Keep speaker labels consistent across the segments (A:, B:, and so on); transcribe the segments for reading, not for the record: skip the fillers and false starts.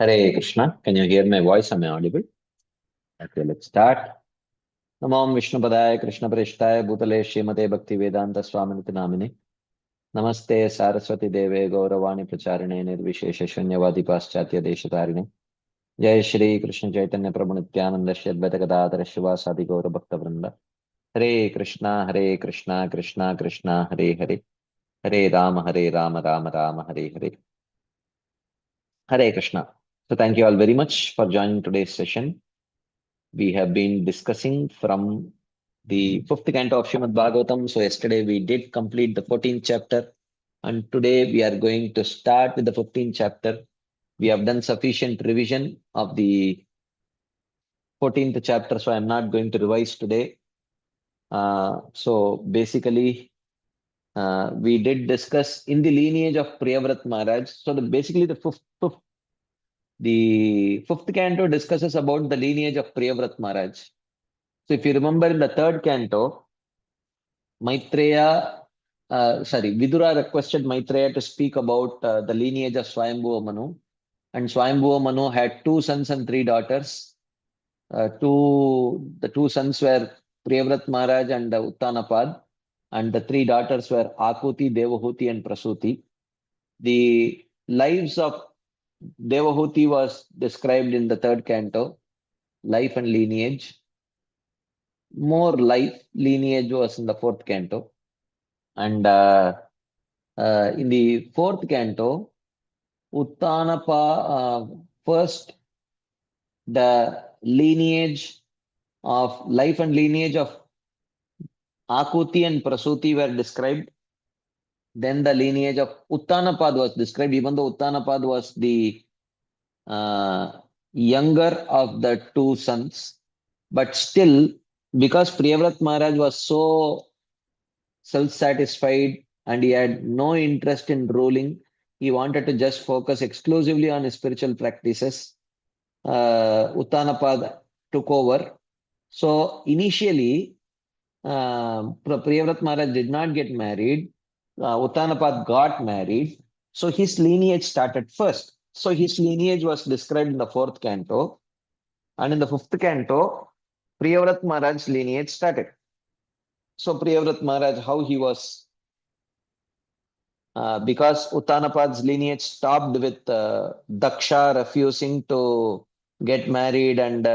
A: Hare Krishna. Can you hear my voice? Am I audible? Okay, let's start. Namo Vishnu Padaya Krishna Prishthaya Bhutale Srimate Bhakti Vedanta Swaminiti Namine. Namaste Saraswati Deve Gauravani Pracharine Nirvishesha Shunyavadi Paschatya Deshatarine. Jai Shri Krishna Chaitanya Prabhu Nityananda Shri Advaita Gadadhara Shivasadi Gaura Bhakta Vrinda. Hare Krishna Hare Krishna Krishna Krishna Hare Hare. Hare Rama Rama Rama Hare Hare. Hare Krishna. So thank you all very much for joining today's session. We have been discussing from the fifth canto of Srimad Bhagavatam. So yesterday we did complete the 14th chapter, and today we are going to start with the 15th chapter. We have done sufficient revision of the 14th chapter, so I'm not going to revise today. So basically, we did discuss in the lineage of Priyavrat Maharaj. So basically the fifth canto discusses about the lineage of Priyavrat Maharaj. So if you remember in the third canto, Vidura requested Maitreya to speak about the lineage of Swayambhuva Manu. And Swayambhuva Manu had two sons and three daughters. The two sons were Priyavrat Maharaj and Uttanapad. And the three daughters were Akuti, Devahuti, and Prasuti. The lives of Devahuti was described in the third canto, life and lineage. More life lineage was in the fourth canto. And in the fourth canto, first the lineage of life and lineage of Akuti and Prasuti were described. Then the lineage of Uttanapad was described, even though Uttanapad was the younger of the two sons. But still, because Priyavrat Maharaj was so self-satisfied and he had no interest in ruling, he wanted to just focus exclusively on his spiritual practices. Uttanapad took over. So initially, Priyavrat Maharaj did not get married. Uttanapad got married. So his lineage started first. So his lineage was described in the fourth canto. And in the fifth canto, Priyavrat Maharaj's lineage started. So Priyavrat Maharaj, how he was, because Uttanapad's lineage stopped with Daksha refusing to get married, and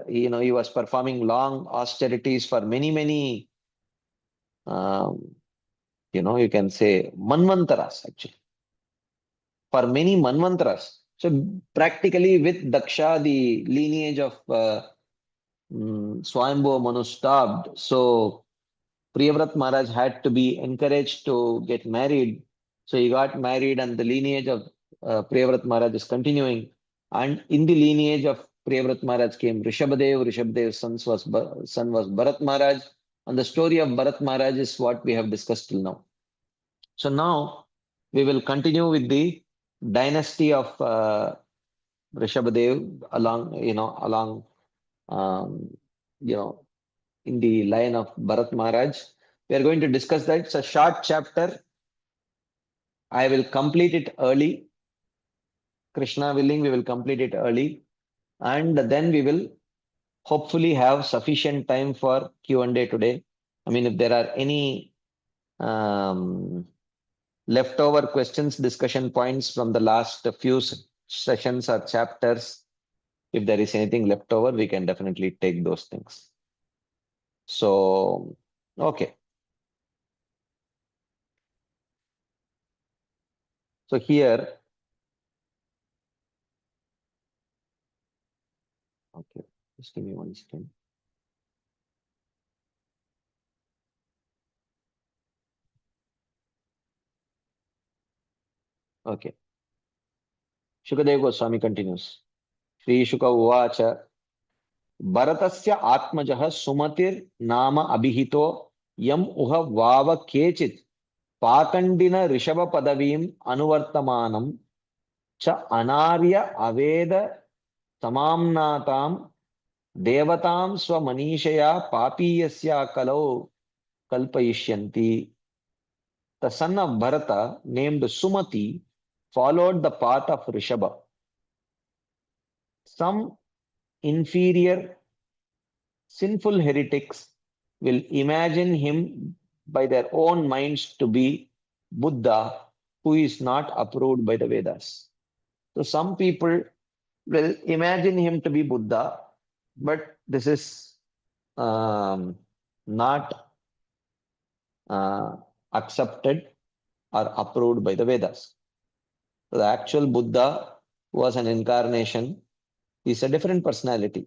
A: he was performing long austerities for many, you can say manvantaras actually, for many manvantaras. So practically with Daksha, the lineage of Swayambhuva Manu stopped. So Priyavrat Maharaj had to be encouraged to get married. So he got married, and the lineage of Priyavrat Maharaj is continuing. And in the lineage of Priyavrat Maharaj came Rishabhadev. Rishabhadev's son was Bharat Maharaj. And the story of Bharat Maharaj is what we have discussed till now. So now we will continue with the dynasty of Rishabhadev along in the line of Bharat Maharaj. We are going to discuss that. It's a short chapter. I will complete it early. Krishna willing, we will complete it early. And then we will hopefully have sufficient time for Q&A today. I mean, if there are any leftover questions, discussion points from the last few sessions or chapters, if there is anything left over, we can definitely take those things. So, okay. So here, okay, just give me 1 second. Okay. Shukadeva Goswami continues. Sri Shuka Uvacha Bharatasya Atmajah Sumatir Nama Abhihito Yam Uha Vava Kechit Pakandina Rishava Padavim Anuvartamanam Cha Anarya Aveda Tamamnatam Devatam Swamanishaya Papiyasya Kalau Kalpayishyanti. The son of Bharata, named Sumati, followed the path of Rishabha. some inferior, sinful heretics will imagine him by their own minds to be Buddha, who is not approved by the Vedas. So some people will imagine him to be Buddha, but this is not accepted or approved by the Vedas. So the actual Buddha was an incarnation. He's a different personality.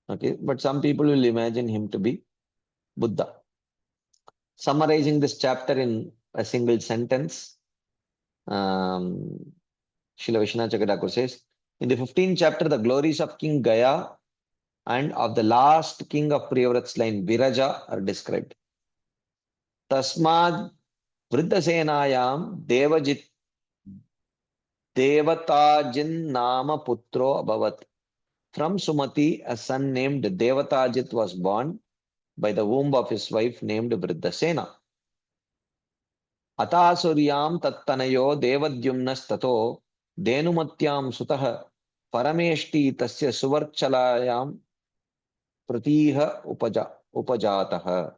A: Okay, but some people will imagine him to be Buddha. Summarizing this chapter in a single sentence, Srila Vishwanath Chakravarti says, in the 15th chapter, the glories of King Gaya and of the last king of Priyavrat's line, Viraja, are described. Tasmad Vriddhasenayam Devajit Devatajin Nama Putro Abhavat. From Sumati, a son named Devatajit was born by the womb of his wife named Vriddhasena. Atasuryam tattanayo Devadyumnastato Denumatyam Sutah Parameshti Tasya Suvarchalayam Pratiha Upajataha.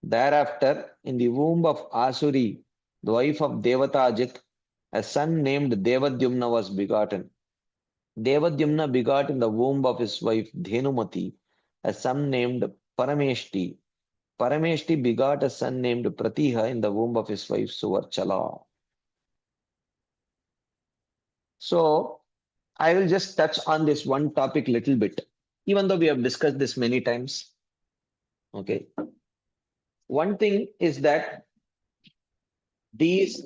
A: Thereafter, in the womb of Asuri, the wife of Devatajit, a son named Devadyumna was begotten. Devadyumna begot in the womb of his wife Dhenumati, a son named Parameshti. Parameshti begot a son named Pratiha in the womb of his wife Suvarchala. So, I will just touch on this one topic little bit, even though we have discussed this many times. Okay. One thing is that these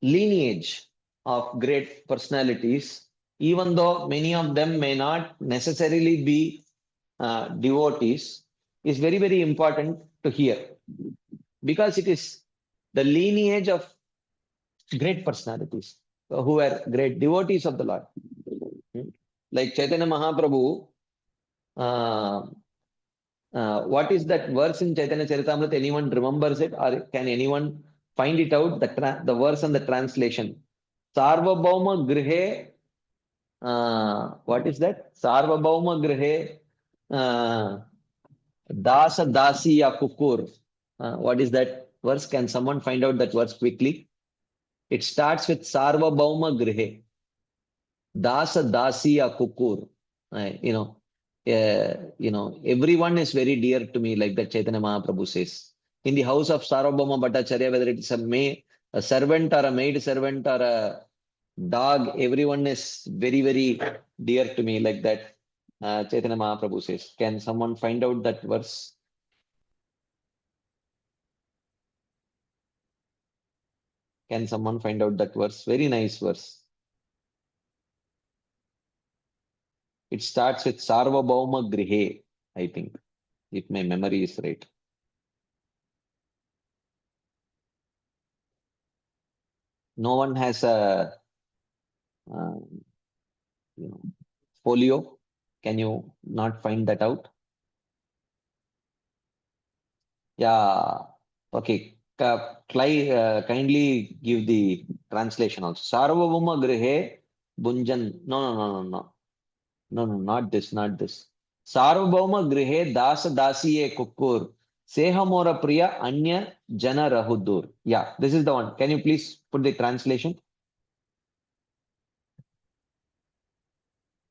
A: lineage of great personalities, even though many of them may not necessarily be devotees, is very, very important to hear, because it is the lineage of great personalities who were great devotees of the Lord. Like Chaitanya Mahaprabhu, what is that verse in Chaitanya Charitamrita? Anyone remembers it, or can anyone find it out? The verse and the translation. Sarvabhauma Grihe. What is that? Sarvabhauma Grihe Dasa Dasi ya Kukur. What is that verse? Can someone find out that verse quickly? It starts with Sarvabhauma Grihe. Dasa Dasi ya Kukur. Everyone is very dear to me, like that Chaitanya Mahaprabhu says. In the house of Sarvabhauma Bhattacharya, whether it's a servant or a maid servant or a dog, everyone is very, very dear to me, like that Chaitanya Mahaprabhu says. Can someone find out that verse? Can someone find out that verse? Very nice verse. It starts with Sarvabhauma Grihe, I think, if my memory is right. No one has a folio. Can you not find that out? Yeah. Okay. Kindly give the translation also. Sarvabhauma Grihe Bunjan. No, not this, not this. Sarvabhauma Grihe Dasa Dasiye Kukur. Sehamora Priya Anya Jana Rahudur. Yeah, this is the one. Can you please put the translation?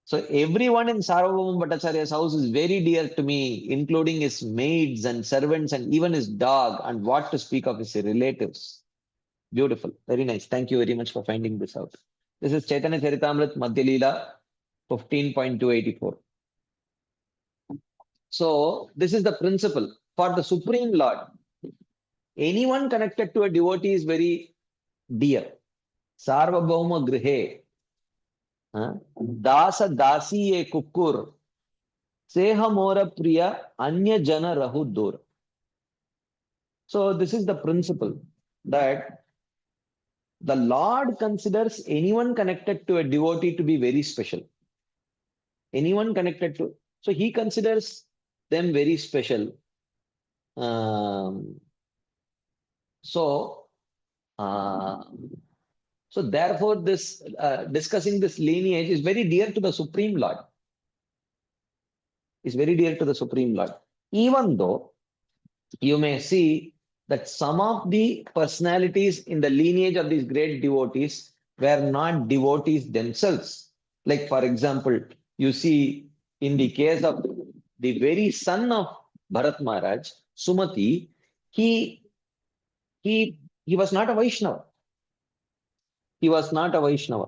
A: So everyone in Sarvabhauma Bhattacharya's house is very dear to me, including his maids and servants and even his dog, and what to speak of his relatives. Beautiful. Very nice. Thank you very much for finding this out. This is Chaitanya Charitamrita Madhya Leela 15.284. So this is the principle for the Supreme Lord. Anyone connected to a devotee is very dear. Sarvabhauma Grihe. Dasa Dasi e Kukur. Seha Mora Priya Anya Jana Rahudur. So this is the principle that the Lord considers anyone connected to a devotee to be very special. Anyone connected to, so he considers them very special. So So therefore, this discussing this lineage is very dear to the Supreme Lord. Is very dear to the Supreme Lord. Even though you may see that some of the personalities in the lineage of these great devotees were not devotees themselves. Like, for example, you see in the case of the very son of Bharat Maharaj, Sumati, he he was not a Vaishnava. He was not a Vaishnava.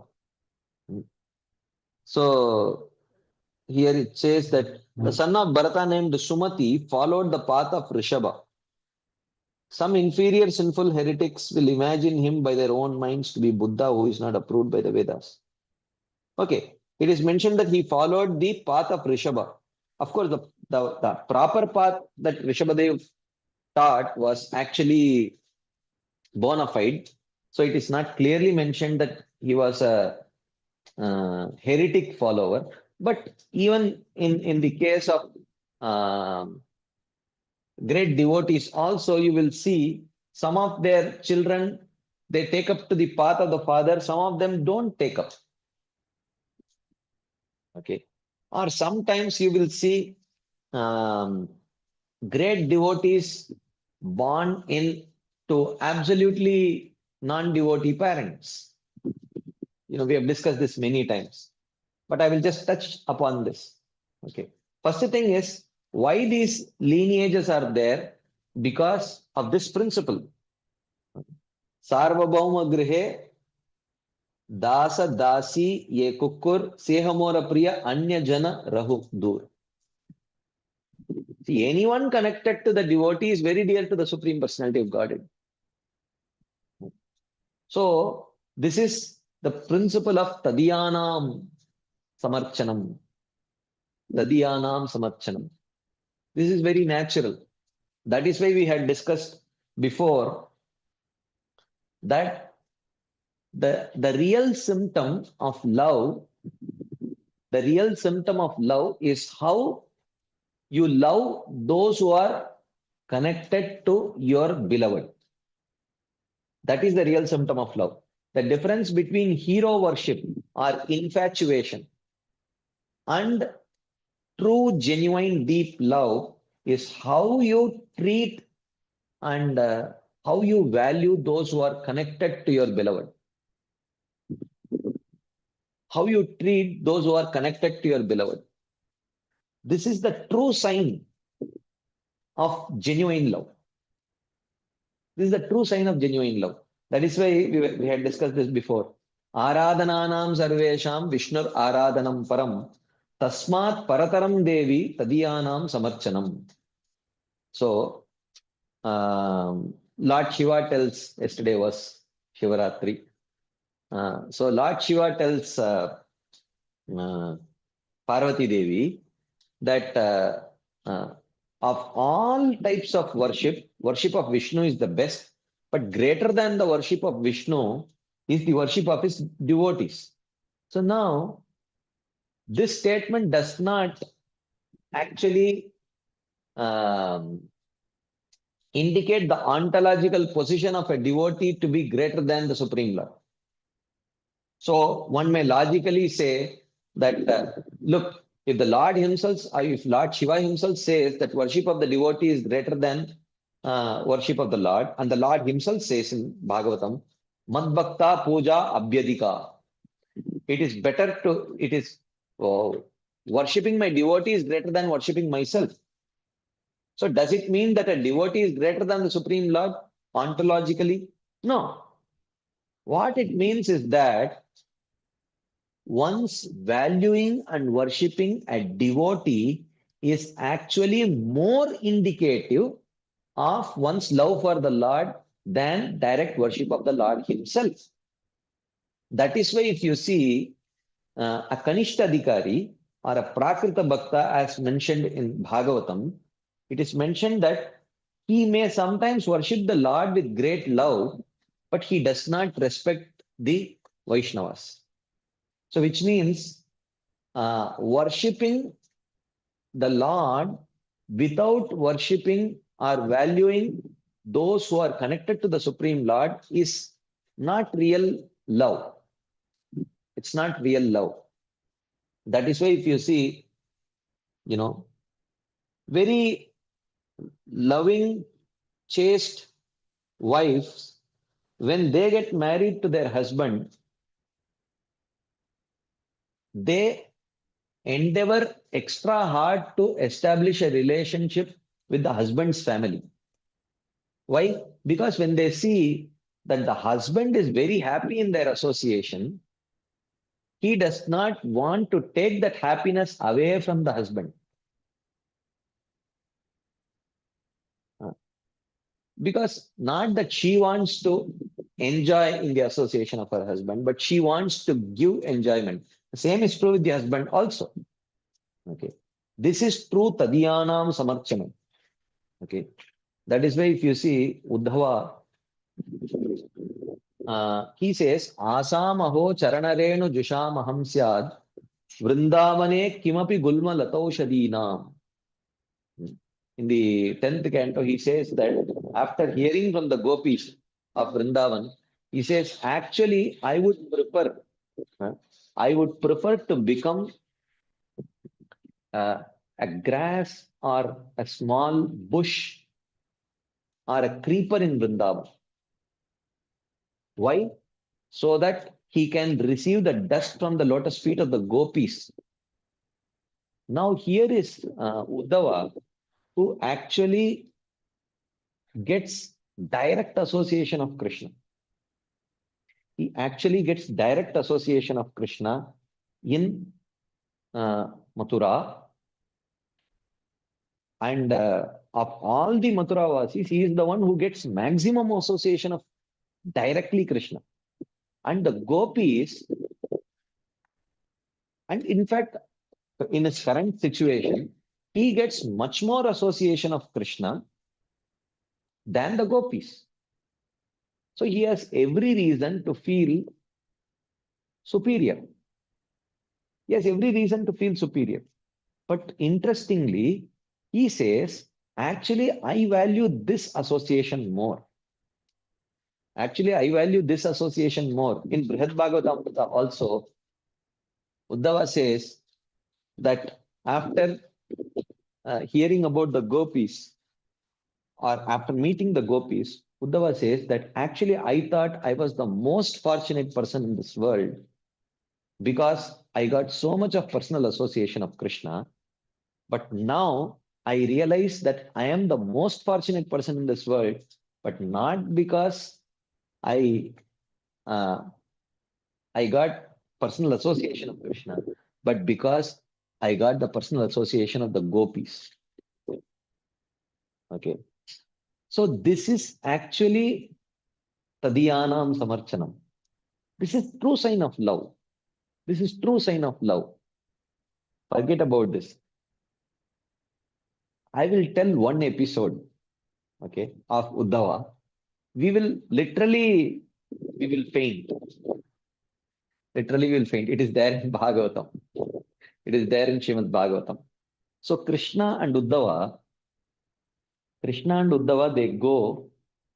A: So here it says that the son of Bharata named Sumati followed the path of Rishabha. Some inferior sinful heretics will imagine him by their own minds to be Buddha who is not approved by the Vedas. Okay, it is mentioned that he followed the path of Rishabha. Of course, the proper path that Rishabhadev taught was actually bona fide. So it is not clearly mentioned that he was a heretic follower. But even in the case of great devotees, also you will see some of their children, they take up to the path of the father, some of them don't take up. Okay. Or sometimes you will see great devotees born into absolutely non-devotee parents. We have discussed this many times, but I will just touch upon this. Okay. First thing is why these lineages are there, because of this principle. Sarvabhauma grihe dasa dasi ye kukkur sehamora priya anya jana rahu dur. See, anyone connected to the devotee is very dear to the Supreme Personality of Godhead. So this is the principle of tadiyanam samarchanam. Tadiyanam samarchanam. This is very natural. That is why we had discussed before that the real symptom of love, is how you love those who are connected to your beloved. That is the real symptom of love. The difference between hero worship or infatuation and true, genuine, deep love is how you treat and how you value those who are connected to your beloved. How you treat those who are connected to your beloved. This is the true sign of genuine love. This is the true sign of genuine love. That is why we had discussed this before. Aradhananam sarvesham Vishnur aradhanam param tasmat parataram devi tadiyanam samarchanam. So, Lord Shiva tells, yesterday was Shivaratri. So Lord Shiva tells Parvati Devi that of all types of worship, worship of Vishnu is the best, but greater than the worship of Vishnu is the worship of his devotees. So now, this statement does not actually indicate the ontological position of a devotee to be greater than the Supreme Lord. So one may logically say that, look, if the Lord himself, or if Lord Shiva himself says that worship of the devotee is greater than worship of the Lord, and the Lord himself says in Bhagavatam, Madbhakta puja abhyadika. It is better to, worshipping my devotee is greater than worshipping myself. So does it mean that a devotee is greater than the Supreme Lord ontologically? No. What it means is that one's valuing and worshipping a devotee is actually more indicative of one's love for the Lord than direct worship of the Lord himself. That is why if you see a Kanishta Adhikari or a Prakrita Bhakta as mentioned in Bhagavatam, it is mentioned that he may sometimes worship the Lord with great love, but he does not respect the Vaishnavas. So which means worshipping the Lord without worshipping or valuing those who are connected to the Supreme Lord is not real love. It's not real love. That is why if you see, very loving, chaste wives, when they get married to their husband, they endeavor extra hard to establish a relationship with the husband's family. Why? Because when they see that the husband is very happy in their association, he does not want to take that happiness away from the husband. Because not that she wants to enjoy in the association of her husband, but she wants to give enjoyment. The same is true with the husband also. Okay. This is true tadiyanam samarchanam. Okay. That is why if you see Uddhava, he says, Asamaho charanarenu jushamaham syad vrindavane kimapi gulma lataushadinam. In the 10th canto, he says that after hearing from the gopis of Vrindavan, he says, actually, I would prefer to become a grass or a small bush or a creeper in Vrindavan. Why? So that he can receive the dust from the lotus feet of the gopis. Now here is Uddhava, who actually gets direct association of Krishna. He actually gets direct association of Krishna in Mathura. And of all the Mathura Vasis, he is the one who gets maximum association of directly Krishna. And the gopis, and in fact, in his current situation, he gets much more association of Krishna than the gopis. So he has every reason to feel superior. He has every reason to feel superior. But interestingly, he says, actually, I value this association more. Actually, I value this association more. In Brihad Bhagavatam also, Uddhava says that after hearing about the gopis, or after meeting the gopis, Uddhava says that actually I thought I was the most fortunate person in this world because I got so much of personal association of Krishna. But now I realize that I am the most fortunate person in this world, but not because I uh, I got personal association of Krishna, but because I got the personal association of the gopis. Okay. So this is actually tadiyanam samarchanam. This is true sign of love. This is true sign of love. Forget about this. I will tell one episode, okay, of Uddhava. We will literally, we will faint. Literally, we will faint. It is there in Bhagavatam. It is there in Srimad Bhagavatam. So Krishna and Uddhava, they go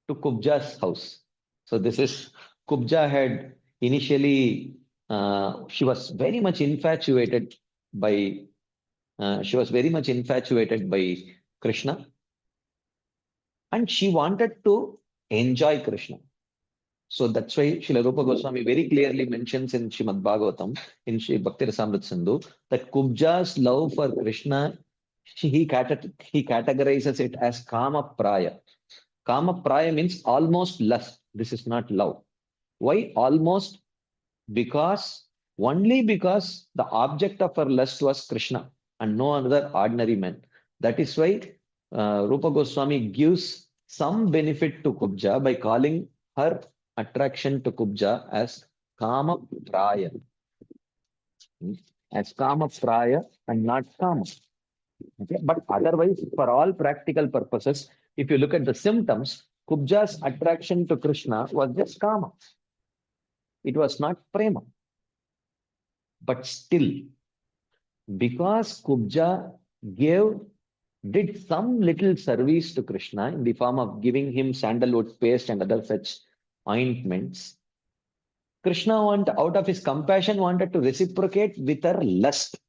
A: to Kubja's house. So this is Kubja had initially, she was very much infatuated by, Krishna, and she wanted to enjoy Krishna. So that's why Srila Rupa Goswami very clearly mentions in Srimad Bhagavatam, in Sri Bhakti Rasamrita Sindhu, that Kubja's love for Krishna, he categorizes it as Kama Praya. Kama Praya means almost lust. This is not love. Why almost? Only because the object of her lust was Krishna and no other ordinary man. That is why Rupa Goswami gives some benefit to Kubja by calling her attraction to Kubja as Kama Praya. As Kama Praya and not Kama. Okay? But otherwise, for all practical purposes, if you look at the symptoms, Kubja's attraction to Krishna was just Kama. It was not Prema. But still, because Kubja did some little service to Krishna in the form of giving him sandalwood paste and other such ointments, Krishna out of his compassion, wanted to reciprocate with her lust.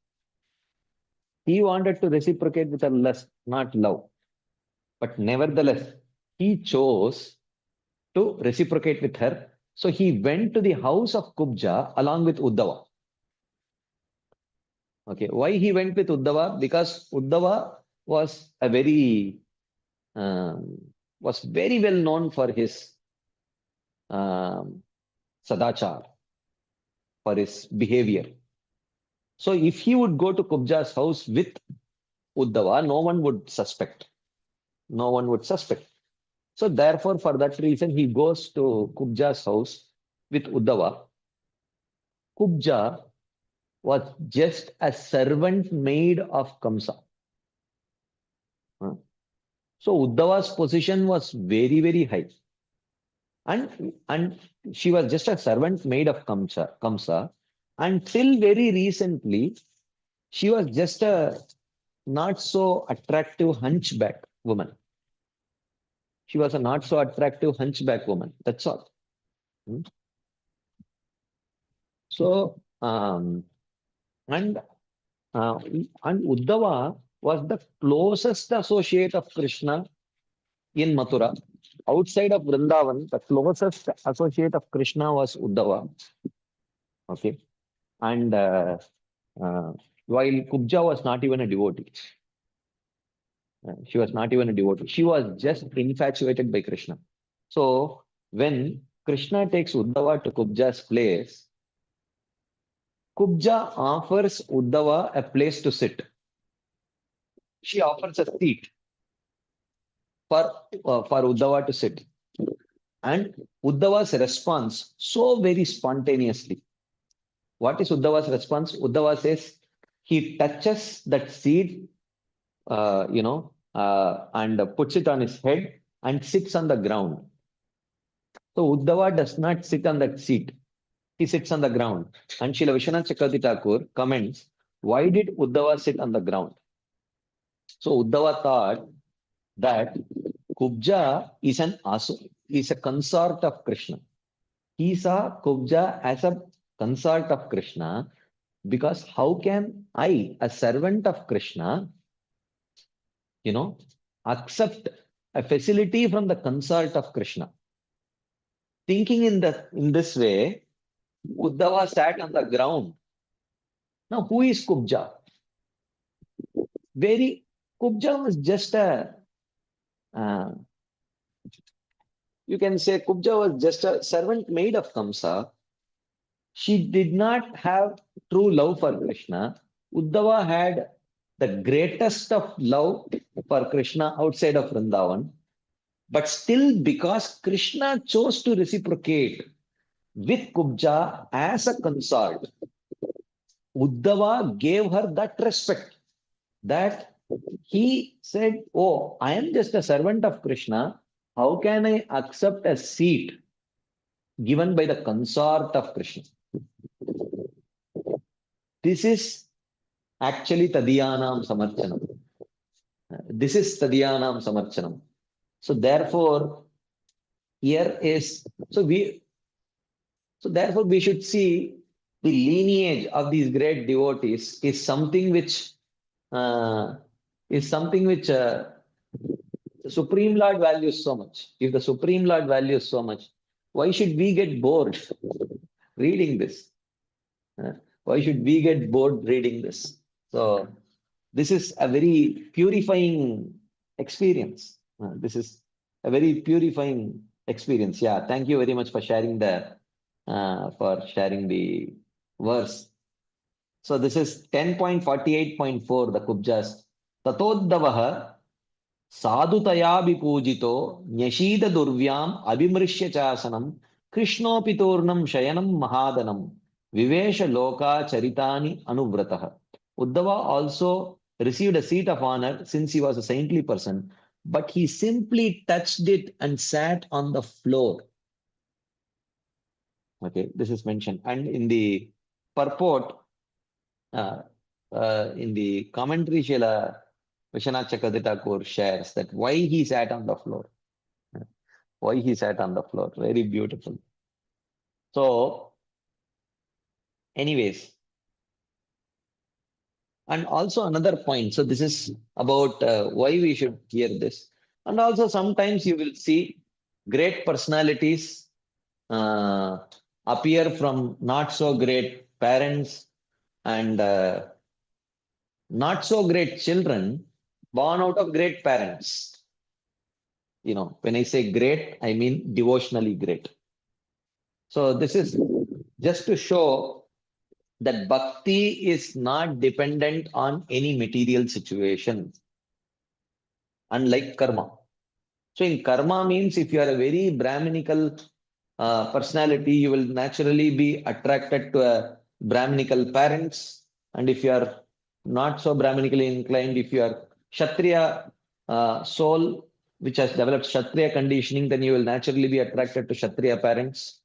A: He wanted to reciprocate with her lust, not love. But nevertheless, he chose to reciprocate with her. So he went to the house of Kubja along with Uddhava. Okay, why he went with Uddhava? Because Uddhava was a very was very well known for his um, sadachar, for his behavior. So if he would go to Kubja's house with Uddhava, no one would suspect. No one would suspect. So therefore, for that reason, he goes to Kubja's house with Uddhava. Kubja was just a servant maid of Kamsa. So Uddhava's position was very, very high. And she was just a servant maid of Kamsa. Until very recently, she was just a not so attractive hunchback woman. She was a not so attractive hunchback woman. That's all. So, and Uddhava was the closest associate of Krishna in Mathura. Outside of Vrindavan, the closest associate of Krishna was Uddhava. Okay. And while Kubja was not even a devotee, she was not even a devotee. She was just infatuated by Krishna. So when Krishna takes Uddhava to Kubja's place, Kubja offers Uddhava a place to sit. She offers a seat for Uddhava to sit. And Uddhava's response so very spontaneously. What is Uddhava's response? Uddhava says he touches that seed, and puts it on his head and sits on the ground. So Uddhava does not sit on that seat. He sits on the ground. And Srila Vishwanath Chakravarti Thakur comments, why did Uddhava sit on the ground? So Uddhava thought that Kubja is a consort of Krishna. He saw Kubja as a consort of Krishna because how can I, a servant of Krishna, accept a facility from the consort of Krishna? Thinking in this way, Uddhava sat on the ground. Now, who is Kubja? Kubja was just you can say Kubja was just a servant maid of Kamsa. She did not have true love for Krishna. Uddhava had the greatest of love for Krishna outside of Vrindavan. But still, because Krishna chose to reciprocate with Kubja as a consort, Uddhava gave her that respect, that he said, oh, I am just a servant of Krishna. How can I accept a seat given by the consort of Krishna? This is actually Tadiyanam Samarchanam. This is Tadiyanam Samarchanam. So therefore, therefore we should see the lineage of these great devotees is something which the Supreme Lord values so much. If the Supreme Lord values so much, why should we get bored reading this? Why should we get bored reading this? So this is a very purifying experience. This is a very purifying experience. Yeah, thank you very much for sharing the verse. So this is 10.48.4, the Kubjas. Tatoddavaha sadhutaya vipujito nyashida durvyam abhimrishya chasanam krishnopiturnam shayanam mahadanam vivesha loka charitani anuvrataha. Uddhava also received a seat of honor since he was a saintly person, but he simply touched it and sat on the floor. Okay, this is mentioned. And in the purport, in the commentary, Srila Vishwanath Chakravarti Thakur shares that why he sat on the floor. Why he sat on the floor. Very beautiful. So, Anyways, and also another point. So this is about why we should hear this. And also sometimes you will see great personalities uh, appear from not so great parents and not so great children born out of great parents. When I say great, I mean devotionally great. So this is just to show that bhakti is not dependent on any material situation, unlike karma. So in karma means if you are a very Brahminical personality, you will naturally be attracted to a Brahminical parents. And if you are not so Brahminically inclined, if you are Kshatriya soul, which has developed Kshatriya conditioning, then you will naturally be attracted to Kshatriya parents,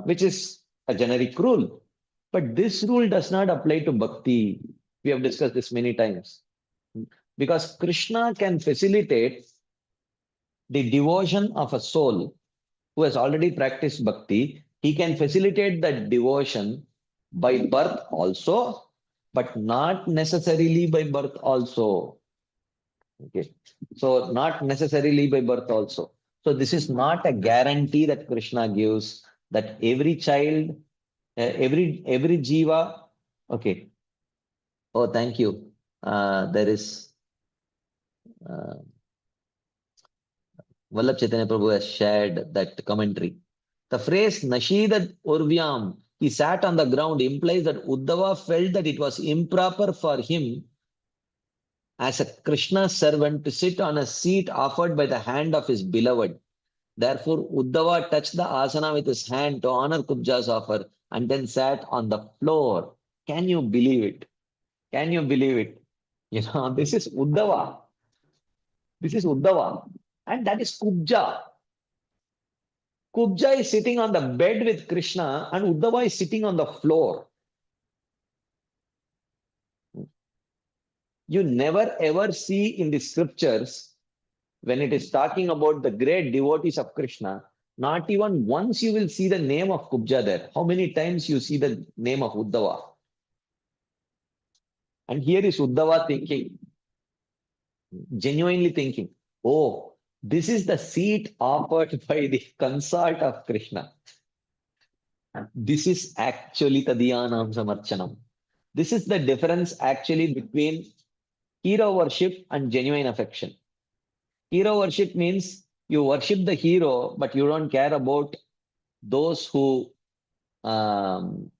A: which is a generic rule. But this rule does not apply to bhakti. We have discussed this many times. Because Krishna can facilitate the devotion of a soul who has already practiced bhakti. He can facilitate that devotion by birth also, but not necessarily by birth also. Okay. So not necessarily by birth also. So this is not a guarantee that Krishna gives that every child, every jiva. Okay. Oh, thank you. There is Vallabh Chaitanya Prabhu has shared that commentary. The phrase Nashidat Urvyam, he sat on the ground, implies that Uddhava felt that it was improper for him as a Krishna servant to sit on a seat offered by the hand of his beloved. Therefore, Uddhava touched the asana with his hand to honor Kubja's offer and then sat on the floor. Can you believe it? Can you believe it? This is Uddhava. This is Uddhava. And that is Kubja. Kubja is sitting on the bed with Krishna and Uddhava is sitting on the floor. You never ever see in the scriptures when it is talking about the great devotees of Krishna, not even once you will see the name of Kubja there. How many times you see the name of Uddhava? And here is Uddhava thinking, genuinely thinking, oh, this is the seat offered by the consort of Krishna. This is actually Tadiyanam Samarchanam. This is the difference actually between hero worship and genuine affection. Hero worship means you worship the hero, but you don't care about those who, um,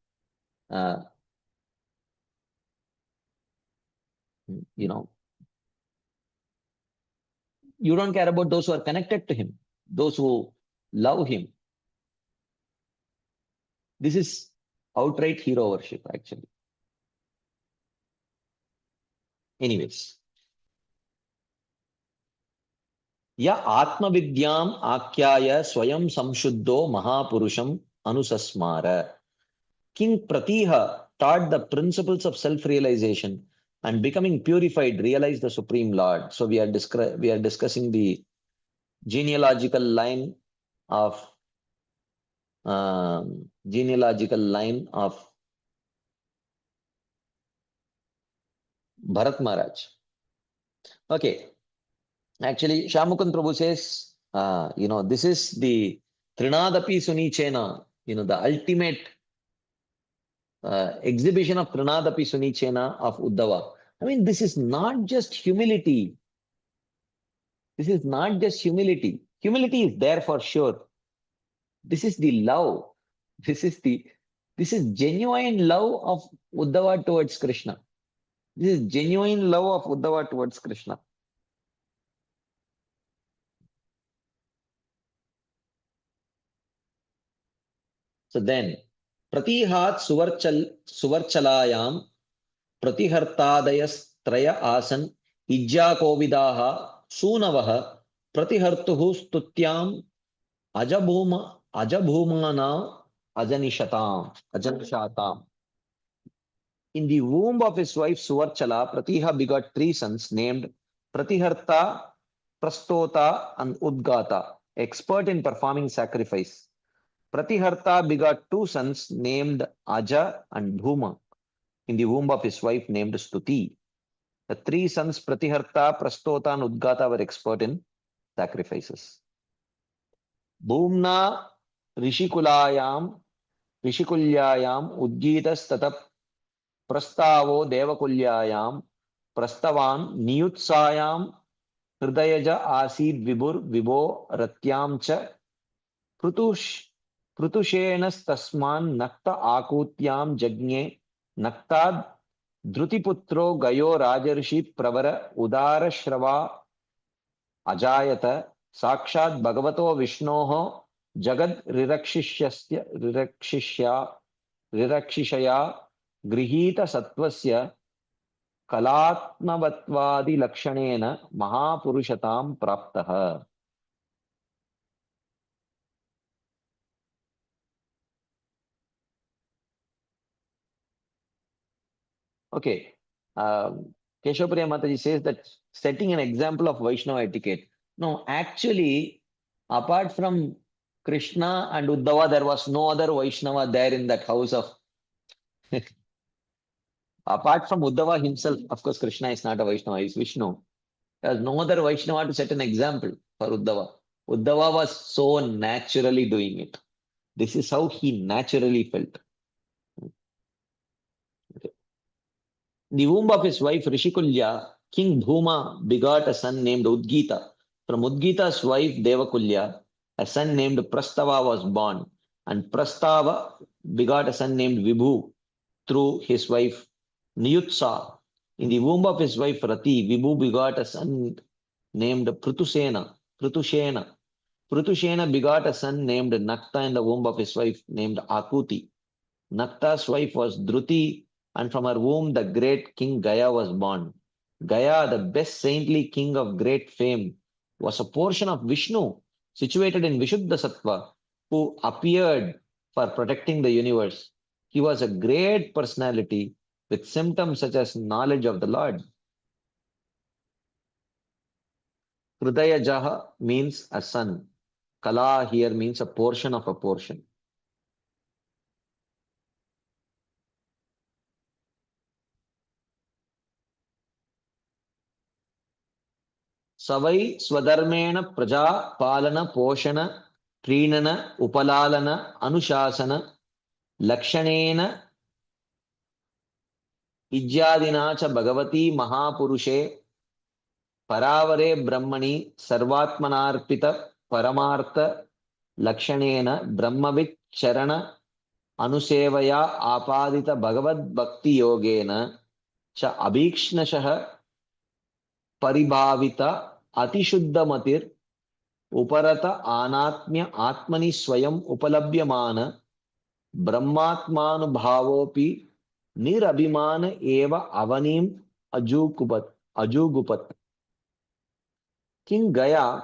A: uh, you don't care about those who are connected to him, those who love him. This is outright hero worship, actually. Anyways. Ya Atma Vidyam Akyaya Swayam Samshuddho Mahapurusham Anusasmara. King Pratiha taught the principles of self-realization and becoming purified, realized the Supreme Lord. So we are discussing the genealogical line of Bharat Maharaj. Okay. Actually, Shamukund Prabhu says, this is the Trinadapi Sunichena, the ultimate exhibition of Trinadapi Sunichena of Uddhava. I mean, this is not just humility. This is not just humility. Humility is there for sure. This is the love. This is genuine love of Uddhava towards Krishna. This is genuine love of Uddhava towards Krishna. So then, Pratihat Suvarchalayam Pratihartadayastraya asan Ijja Kovidaha Sunavaha Pratihartuhu Stutyam Ajabhumana Ajanishatam. In the womb of his wife Suvarchala, Pratiha begot three sons named Pratiharta, Prastota, and Udgata, expert in performing sacrifice. Pratihartha begot two sons named Aja and Bhuma in the womb of his wife named Stuti. The three sons Pratihartha, Prastota and Udgata were expert in sacrifices. Bhumna Rishikulayam Udgitas Prastavo Devakulyayam Prastavan Niyutsayam Hridayaja Asid Vibur Vibo Ratyam Cha Prutushenas Tasman Nakta Akutyam Jagne Naktad Drutiputro Gayo Rajarshi Pravara Udara Shrava Ajayata Sakshat Bhagavato Vishnoho Jagad Rirakshishaya Grihita Satvasya Kalatmavatwadi Lakshanena Mahapurushatam Praptaha. Okay. Keshapriya Mataji says that setting an example of Vaishnava etiquette. No, actually, apart from Krishna and Uddhava, there was no other Vaishnava there in that house of. Apart from Uddhava himself, of course, Krishna is not a Vaishnava, he is Vishnu. There was no other Vaishnava to set an example for Uddhava. Uddhava was so naturally doing it. This is how he naturally felt. Okay. The womb of his wife Rishikulya, King Bhuma begot a son named Udgita. From Udgita's wife Devakulya, a son named Prastava was born, and Prastava begot a son named Vibhu through his wife Niyutsa. In the womb of his wife Rati, Vibhu begot a son named Prutushena. Prutushena begot a son named Nakta in the womb of his wife named Akuti. Nakta's wife was Druti, and from her womb the great king Gaya was born. Gaya, the best saintly king of great fame, was a portion of Vishnu situated in Vishuddha Sattva, who appeared for protecting the universe. He was a great personality with symptoms such as knowledge of the Lord. Hridaya Jaha means a son. Kala here means a portion of a portion. Savai Swadharmena Praja Palana Poshana Trinana Upalalana Anushasana Lakshanena Ijyadinacha Bhagavati Mahapurushe Paravare Brahmani Sarvatmanarpita Paramartha Lakshanena Brahmavit Charana Anusevaya Apadita Bhagavad Bhakti Yogena Cha Abhikshnashah Paribhavita Atishuddhamatir Uparata Anatmya Atmani Swayam Upalabhyamana Brahmatmanubhavopi Nirabhimana Eva Avanim Ajugupat. King Gaya,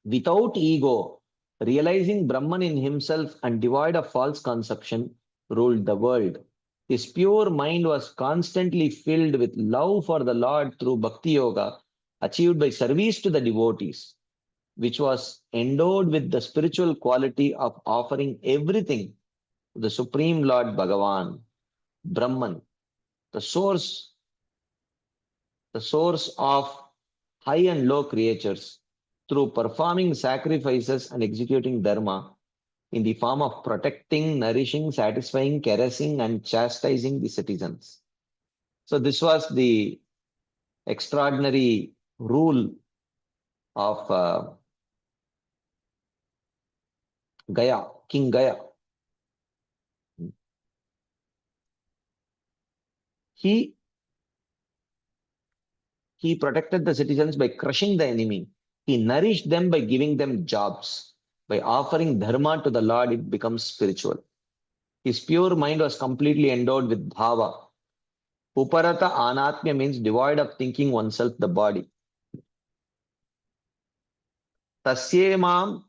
A: without ego, realizing Brahman in himself and devoid of false conception, ruled the world. His pure mind was constantly filled with love for the Lord through Bhakti Yoga, achieved by service to the devotees, which was endowed with the spiritual quality of offering everything to the Supreme Lord Bhagavan, Brahman, the source of high and low creatures, through performing sacrifices and executing dharma in the form of protecting, nourishing, satisfying, caressing, and chastising the citizens. So this was the extraordinary rule of Gaya, King Gaya. He protected the citizens by crushing the enemy. He nourished them by giving them jobs. By offering dharma to the Lord, it becomes spiritual. His pure mind was completely endowed with bhava. Uparata anatmya means devoid of thinking oneself the body. Tasyemam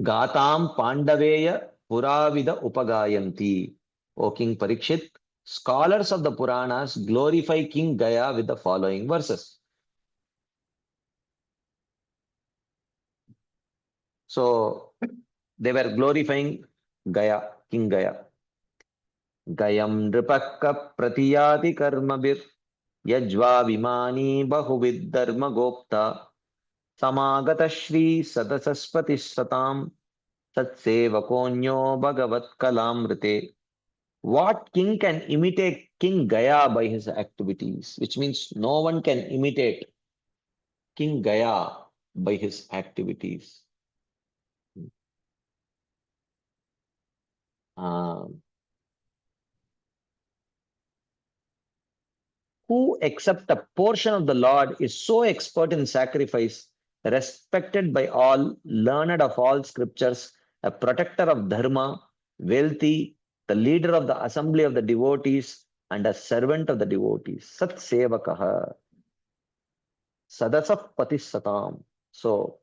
A: gatam pandaveya puravida upagayanti. O King Parikshit, scholars of the Puranas glorify King Gaya with the following verses. So they were glorifying Gaya, King Gaya. Gayam nripakka pratiyati karmabir yajva vimani bahuvid dharma gopta samagata shri sadasaspati satam tatsevakonyo bhagavat kalamrite. What king can imitate King Gaya by his activities? Which means no one can imitate King Gaya by his activities. Uh, who except a portion of the Lord is so expert in sacrifice, respected by all, learned of all scriptures, a protector of dharma, wealthy, the leader of the assembly of the devotees, and a servant of the devotees. Sat Sevakaha, Sadasaf Patisatam. So,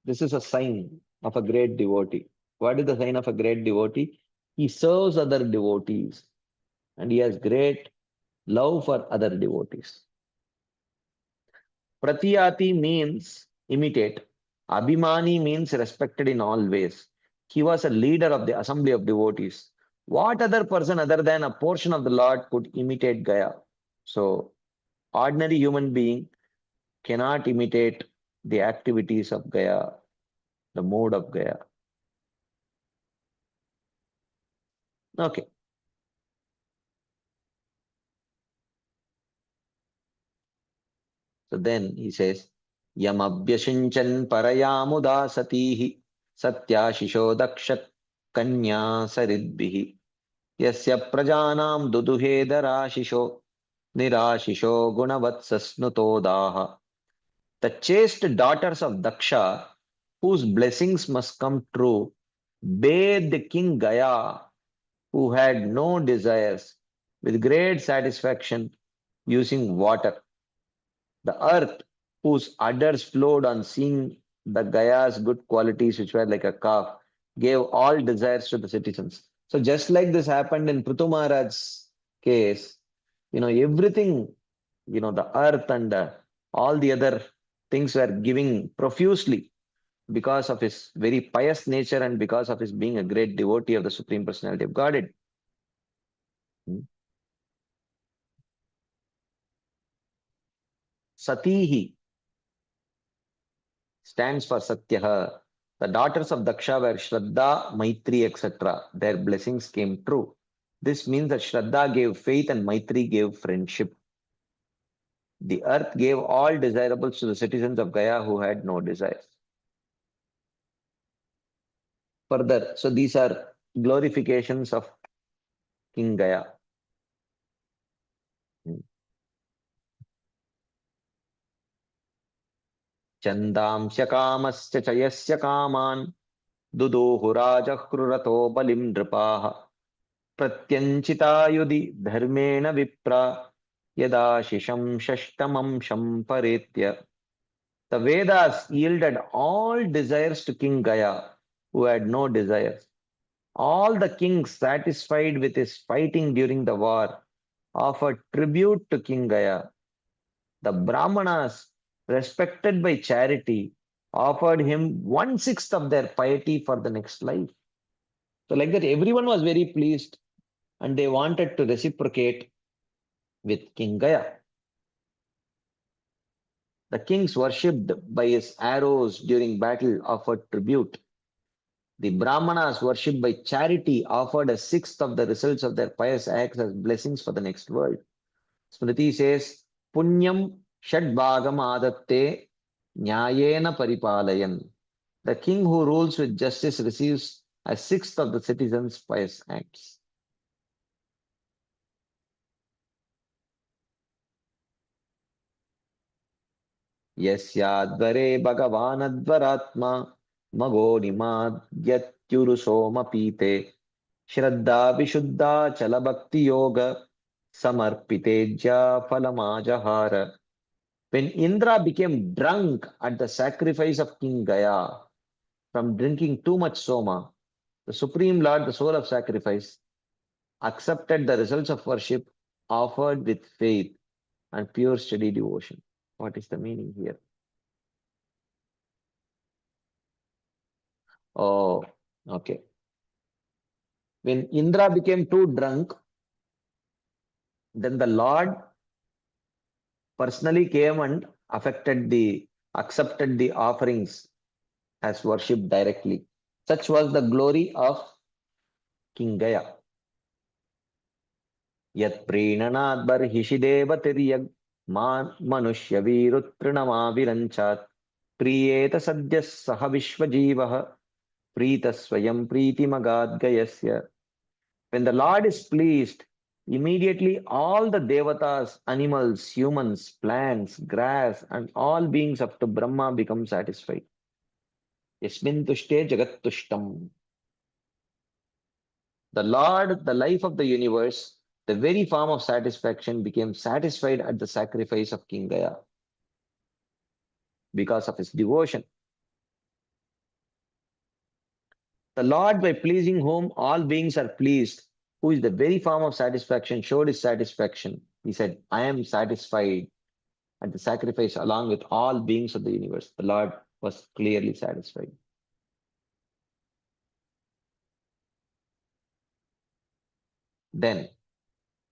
A: this is a sign of a great devotee. What is the sign of a great devotee? He serves other devotees and he has great love for other devotees. Pratiyati means imitate. Abhimani means respected in all ways. He was a leader of the assembly of devotees. What other person other than a portion of the Lord could imitate Gaya? So, ordinary human being cannot imitate the activities of Gaya, the mode of Gaya. Okay. So then he says, Yam abhyashinchan parayamuda satihi satyashisho daksha kanya saridbihi yasya prajanam duduhedarashisho nirashisho gunavatsasnutodaha. The chaste daughters of Daksha, whose blessings must come true, bathed King Gaya, who had no desires, with great satisfaction using water. The earth, whose udders flowed on seeing the Gaya's good qualities, which were like a calf, gave all desires to the citizens. So just like this happened in Prithu Maharaj's case, everything, the earth and all the other things were giving profusely because of his very pious nature and because of his being a great devotee of the Supreme Personality of Godhead. Satihi stands for Satyaha. The daughters of Daksha were Shraddha, Maitri, etc. Their blessings came true. This means that Shraddha gave faith and Maitri gave friendship. The earth gave all desirables to the citizens of Gaya who had no desires. Further, so these are glorifications of King Gaya. Chandamsya kamasya chayasya kaman duduhurajah krurato balim nripaha प्रत्यंचितायुधि धर्मेण विप्रा यदाशिषं षष्टमं शम्परेत्य. The Vedas yielded all desires to King Gaya, who had no desires. All the kings, satisfied with his fighting during the war, offered tribute to King Gaya. The Brahmanas, respected by charity, offered him one-sixth of their piety for the next life. So, like that, everyone was very pleased and they wanted to reciprocate with King Gaya. The kings worshipped by his arrows during battle offered tribute. The Brahmanas worshipped by charity offered a sixth of the results of their pious acts as blessings for the next world. Smriti says, Punyam Shadbhagam Adatte Nyayena Paripalayan. The king who rules with justice receives a sixth of the citizens' pious acts. यस्याद्वरे भगवानद्वरात्मा मगोनिमाद्यत्युरुसोमपीते Shraddha Vishuddha चलभक्तियोग samarpiteja falamajahara. When Indra became drunk at the sacrifice of King Gaya from drinking too much soma, the Supreme Lord, the soul of sacrifice, accepted the results of worship offered with faith and pure steady devotion. What is the meaning here? Oh, okay. When Indra became too drunk, then the Lord personally came and accepted the offerings as worship directly. Such was the glory of King Gaya. Yat prenanad barhishideva tiryag man manushya virutrinamavirancat priyeta sadyas saha vishwajivah prita swayam pritimagad gayasya. When the Lord is pleased, immediately all the devatas, animals, humans, plants, grass, and all beings up to Brahma become satisfied. Yasmin tushte jagat tushtam. The Lord, the life of the universe, the very form of satisfaction, became satisfied at the sacrifice of King Gaya because of his devotion. The Lord, by pleasing whom all beings are pleased, who is the very form of satisfaction, showed his satisfaction. He said, I am satisfied at the sacrifice along with all beings of the universe. The Lord was clearly satisfied. Then,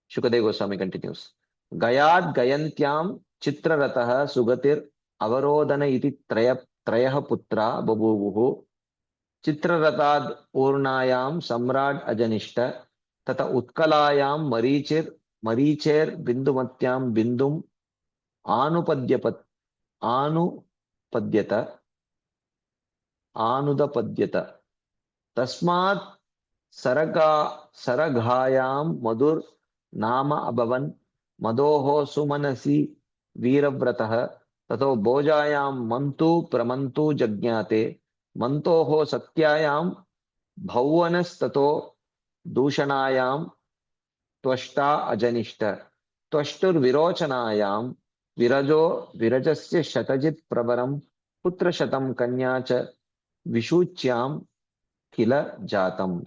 A: Shukadeva Goswami continues, Gayad Gayantyam Chitraratah Sugatir Avarodana iti Trayaha Putra Babuvuhu Chitraratad Urnayam Samrad Ajanishta Tata Utkalayam Maricher Bindumatyam Bindum Anupadyapat Anupadyata Anudapadyata Tasmat Saraghayam Madur Nama Abhavan Madoho Sumanasi Veeravrataha Tato Bojayam Mantu Pramantu Jagnate Mantoho Satyayam Bhavanas Tato Dushanayam Twashta Ajanishta Twashtur Virochanayam Virajasya Shatajit Prabaram Putra Shatam Kanyacha Vishuchyam Kila Jatam.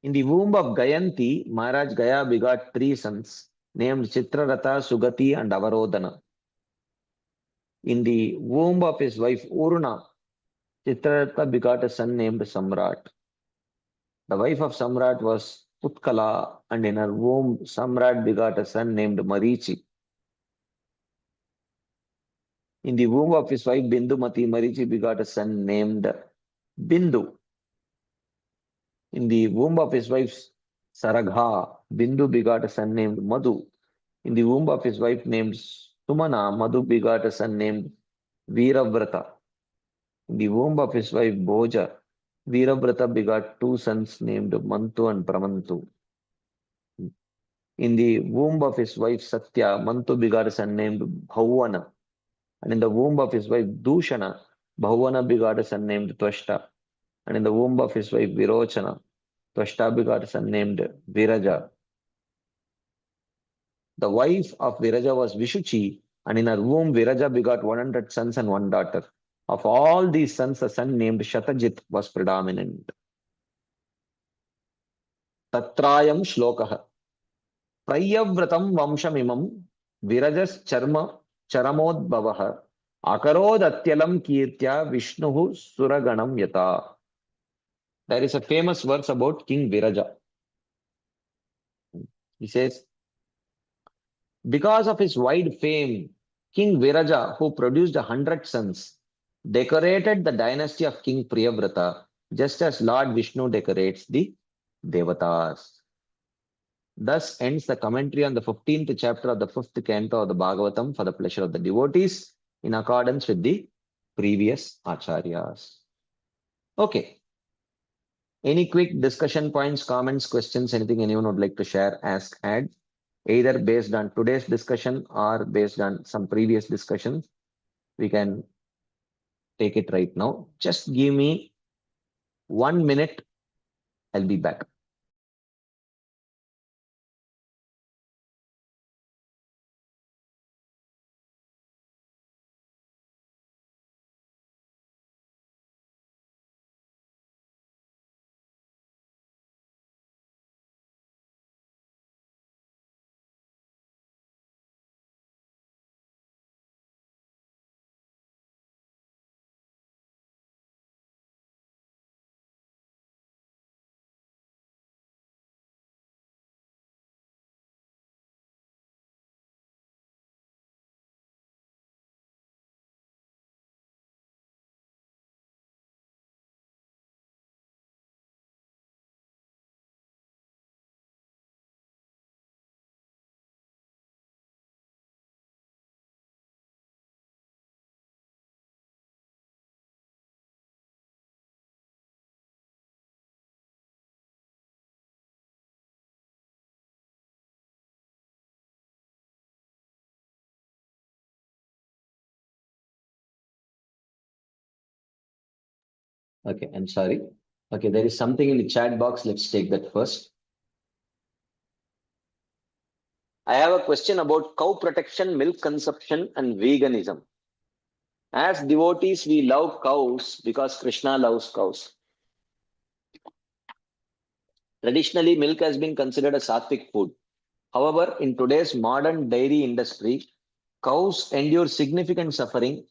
A: In the womb of Gayanti, Maharaj Gaya begot three sons named Chitraratha, Sugati, and Avarodhana. In the womb of his wife Uruna, Chitraratha begot a son named Samrat. The wife of Samrat was Utkala, and in her womb, Samrat begot a son named Marichi. In the womb of his wife Bindumati, Marichi begot a son named Bindu. In the womb of his wife Saragha, Bindu begot a son named Madhu. In the womb of his wife named Sumana, Madhu begot a son named Veeravrata. In the womb of his wife Bhoja, Veeravrata begot two sons named Mantu and Pramantu. In the womb of his wife Satya, Mantu begot a son named Bhavana. And in the womb of his wife Dushana, Bhavana begot a son named Twashta. And in the womb of his wife Virochana, Twashta begot a son named Viraja. The wife of Viraja was Vishuchi, and in her womb Viraja begot 100 sons and one daughter. Of all these sons, a son named Shatajit was predominant. Tatrayam Shlokaha. Prayavratam Vamshamimam Virajas Charamodbhavaha Akarodhatyalam Kirtya Vishnuhu Suraganam Yata. There is a famous verse about King Viraja. He says, because of his wide fame, King Viraja, who produced 100 sons, decorated the dynasty of King Priyavrata, just as Lord Vishnu decorates the Devatas. Thus ends the commentary on the 15th chapter of the 5th canto of the Bhagavatam for the pleasure of the devotees, in accordance with the previous acharyas. Okay. Any quick discussion points, comments, questions, anything anyone would like to share, ask, add, either based on today's discussion or based on some previous discussions? We can take it right now. Just give me 1 minute. I'll be back. Okay, I'm sorry. Okay, there is something in the chat box. Let's take that first. I have a question about cow protection, milk consumption, and veganism. As devotees, we love cows because Krishna loves cows. Traditionally, milk has been considered a sattvic food. However, in today's modern dairy industry, cows endure significant suffering,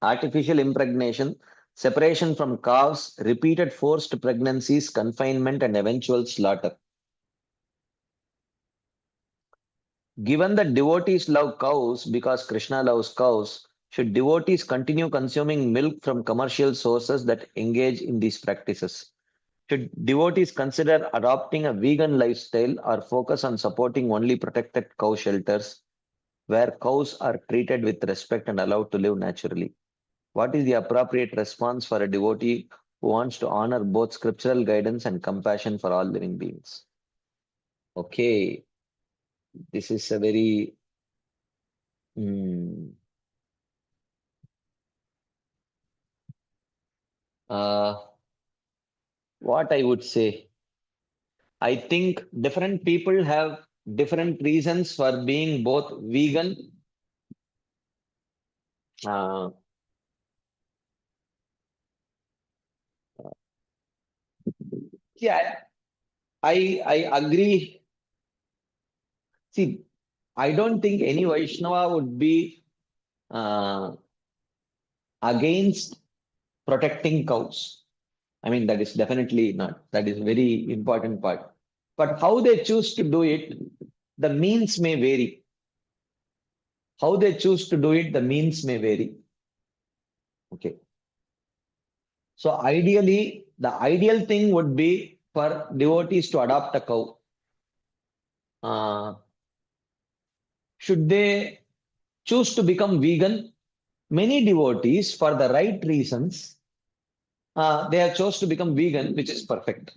A: artificial impregnation, separation from calves, repeated forced pregnancies, confinement, and eventual slaughter. Given that devotees love cows because Krishna loves cows, should devotees continue consuming milk from commercial sources that engage in these practices? Should devotees consider adopting a vegan lifestyle or focus on supporting only protected cow shelters where cows are treated with respect and allowed to live naturally? What is the appropriate response for a devotee who wants to honor both scriptural guidance and compassion for all living beings? Okay, this is a very hmm, uh, what I would say. I think different people have different reasons for being both vegan. Uh, yeah, I agree. See, I don't think any Vaishnava would be uh, against protecting cows. I mean, that is definitely not. That is very important part. But how they choose to do it, the means may vary. How they choose to do it, the means may vary. Okay. So ideally, the ideal thing would be for devotees to adopt a cow. Uh, should they choose to become vegan? Many devotees, for the right reasons, they have chose to become vegan, which is perfect.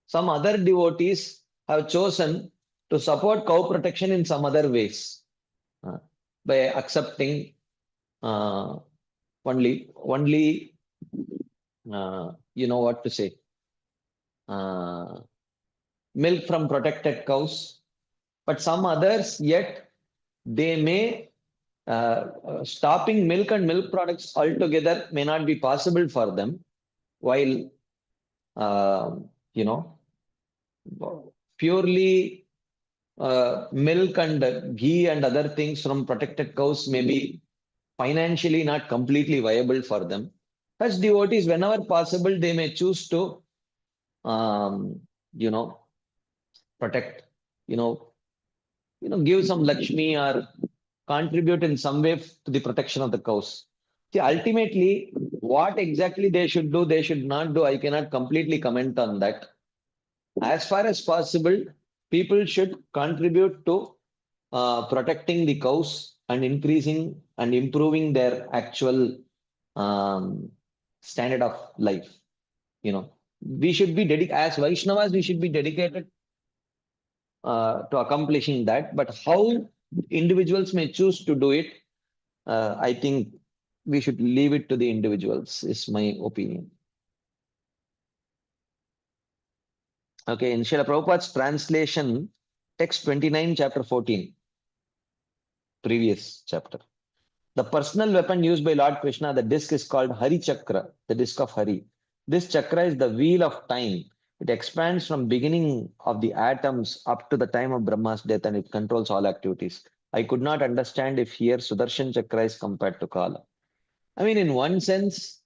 A: Some other devotees have chosen to support cow protection in some other ways uh, by accepting uh, only you know what to say, uh, milk from protected cows. But some others yet they may stopping milk and milk products altogether may not be possible for them. While uh, you know purely milk and ghee and other things from protected cows may be financially not completely viable for them. Such devotees, whenever possible, they may choose to, um, you know, protect, you know, give some Lakshmi or contribute in some way to the protection of the cows. See, ultimately, what exactly they should do, they should not do, I cannot completely comment on that. As far as possible, people should contribute to protecting the cows and increasing and improving their actual um, standard of life. We should be dedicated as Vaishnavas. We should be dedicated to accomplishing that. But how individuals may choose to do it, I think we should leave it to the individuals. Is my opinion. Okay, in Srila Prabhupada's translation, text 29, chapter 14, previous chapter. The personal weapon used by Lord Krishna, the disc is called Hari Chakra, the disc of Hari. This chakra is the wheel of time. It expands from beginning of the atoms up to the time of Brahma's death and it controls all activities. I could not understand if here Sudarshan Chakra is compared to Kala. I mean, in one sense,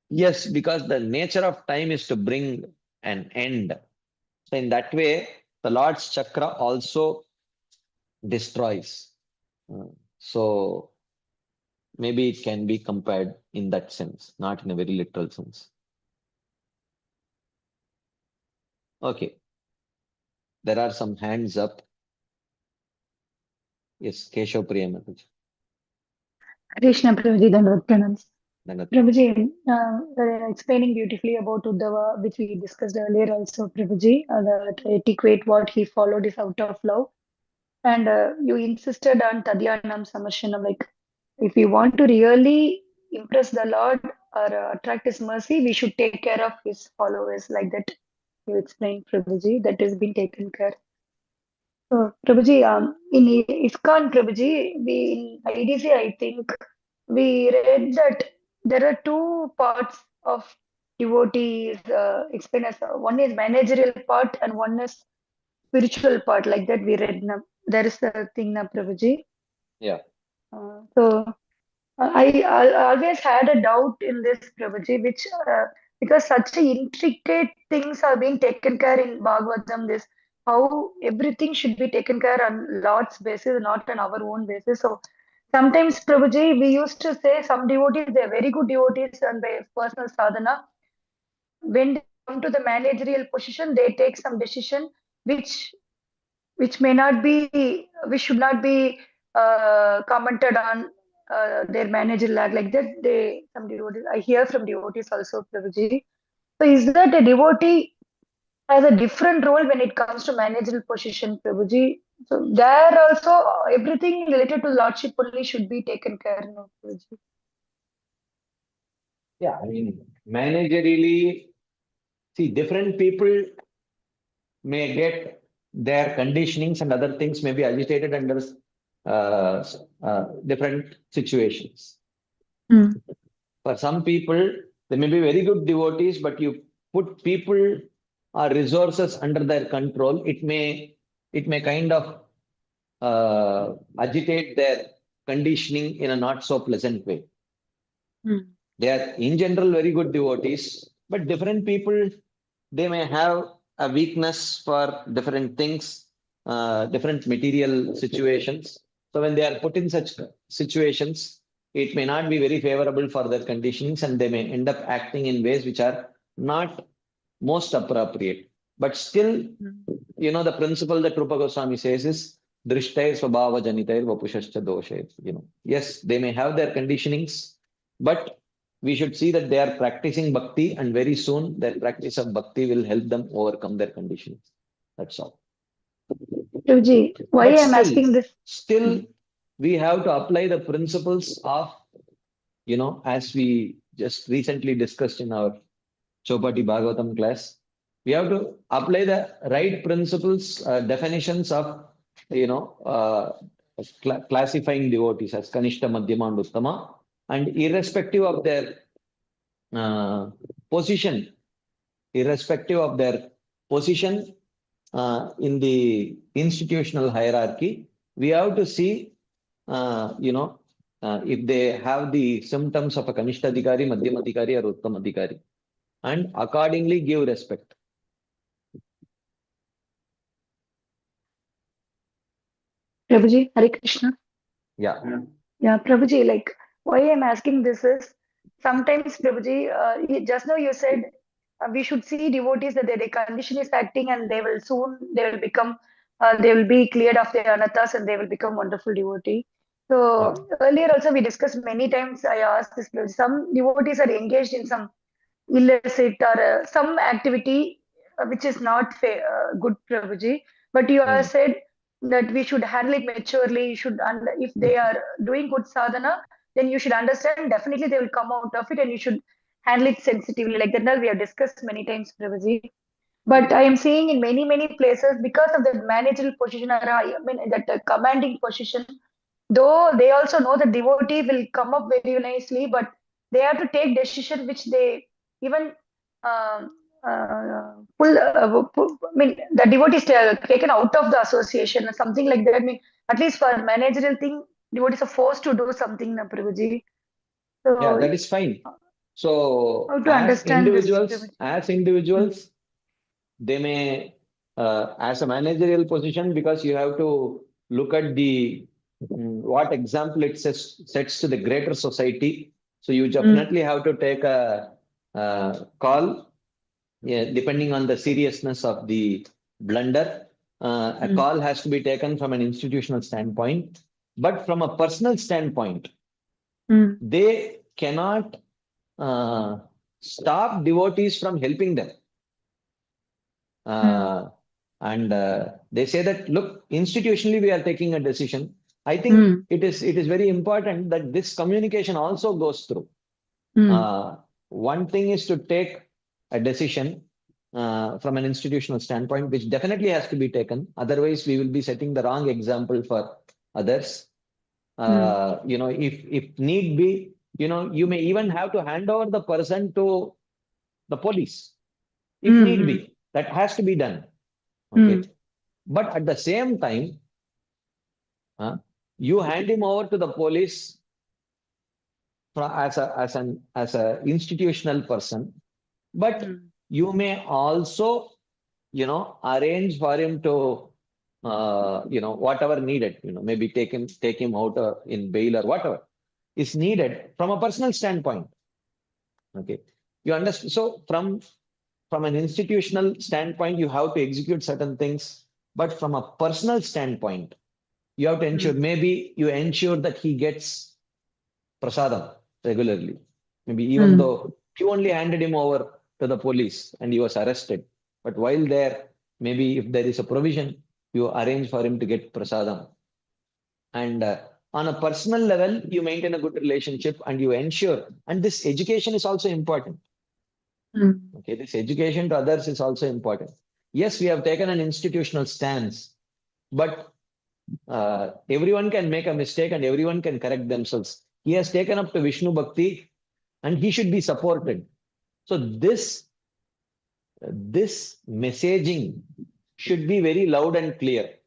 A: yes, because the nature of time is to bring an end. So in that way, the Lord's chakra also destroys. So maybe it can be compared in that sense, not in a very literal sense. Okay, there are some hands up. Yes, Keshav Priyamataji.
B: Krishna Prabhuji, Dandavat Pranams.
A: Dandavat.
B: Prabhuji, explaining beautifully about Uddhava, which we discussed earlier also, Prabhuji, that etiquette, what he followed is out of love. And you insisted on Tadyanam Samashanam, like if you want to really impress the Lord, or attract his mercy, we should take care of his followers, like that you explained, Prabhuji, that has been taken care. So, Prabhuji, in ISKCON, Prabhuji, in IDC, I think we read that there are two parts of devotees explained as one is managerial part and one is spiritual part, like that we read. There is the thing, Prabhuji.
A: Yeah.
B: So I always had a doubt in this, Prabhuji, which because such intricate things are being taken care in Bhagavatam, this how everything should be taken care on Lord's basis, not on our own basis. So sometimes, Prabhuji, we used to say some devotees, they're very good devotees and by personal sadhana. When they come to the managerial position, they take some decision which which may not be, which should not be commented on their manager like that. They some devotees, I hear from devotees also, Prabhuji. So is that a devotee has a different role when it comes to managerial position, Prabhuji? So there also everything related to lordship only should be taken care of, no, Prabhuji.
A: Yeah, I mean, managerially, see, different people may get their conditionings and other things may be agitated under different situations.
B: Mm.
A: For some people, they may be very good devotees, but you put people or resources under their control, it may kind of agitate their conditioning in a not so pleasant way.
B: Mm.
A: They are in general very good devotees, but different people, they may have a weakness for different things, different material situations. So when they are put in such situations, it may not be very favorable for their conditions and they may end up acting in ways which are not most appropriate. But still,
B: Mm.
A: the principle that Rupa Goswami says is Drishtay Swabhava Janitay Vapushascha Doshay. Yes, they may have their conditionings, but we should see that they are practicing bhakti, and very soon their practice of bhakti will help them overcome their conditions. That's all.
B: Prabhuji, why
A: But
B: I'm asking this?
A: still, we have to apply the principles of, as we just recently discussed in our Chopati Bhagavatam class, we have to apply the right principles, definitions of, classifying devotees as Kanishta, Madhyama, and Uttama, and irrespective of their uh, position, irrespective of their position in the institutional hierarchy, we have to see, if they have the symptoms of a Kanishta Adhikari, Madhyama Adhikari, or Uttama Adhikari, and accordingly give respect.
B: Prabhuji, Hare Krishna.
A: Yeah.
B: Yeah, Prabhuji, like why I'm asking this is sometimes, Prabhuji, just now you said we should see devotees that their condition is acting and they will soon, they will become, they will be cleared of their anathas and they will become wonderful devotee.
A: Yeah.
B: So earlier also we discussed many times, I asked this, Prabhuji, some devotees are engaged in some illicit or some activity which is not good, Prabhuji. But you have
A: Mm.
B: said that we should handle it maturely. You should, if they are doing good sadhana, then you should understand definitely they will come out of it, and you should handle it sensitively. Like that, now we have discussed many times, Prabhuji. But I am seeing in many places because of the managerial position, or I mean that commanding position, though they also know the devotee will come up very nicely, but they have to take decision which they even um, I mean, the devotee is taken out of the association or something like that. I mean, at least for managerial thing, devotees are forced to do something, na Prabhuji.
A: Yeah,
B: So,
A: that is fine. So
B: how to understand this, Prabhuji?
A: as
B: Mm,
A: individuals, they may, as a managerial position, because you have to look at the what example it sets to the greater society. So you
B: mm,
A: definitely have to take a, call, yeah, depending on the seriousness of the blunder. A
B: mm,
A: call has to be taken from an institutional standpoint, but from a personal standpoint,
B: mm,
A: they cannot uh, stop devotees from helping them.
B: mm,
A: Uh, and they say that, look, institutionally we are taking a decision. I think
B: mm,
A: it is very important that this communication also goes through. One thing is to take a decision from an institutional standpoint, which definitely has to be taken. Otherwise, we will be setting the wrong example for others. If need be, you may even have to hand over the person to the police if need be. That has to be done. Okay. But at the same time, you hand him over to the police as an institutional person, but you may also arrange for him to whatever needed, maybe take him out in bail or whatever is needed from a personal standpoint. Okay, you understand? So from an institutional standpoint, you have to execute certain things, but from a personal standpoint, you have to ensure, maybe you ensure that he gets prasadam regularly. Maybe even though you only handed him over to the police and he was arrested, but while there, maybe if there is a provision, you arrange for him to get prasadam. And on a personal level, you maintain a good relationship and you ensure, and this education is also important. Okay, this education to others is also important. Yes, we have taken an institutional stance, but everyone can make a mistake and everyone can correct themselves. He has taken up to Vishnu Bhakti and he should be supported. So this messaging should be very loud and clear,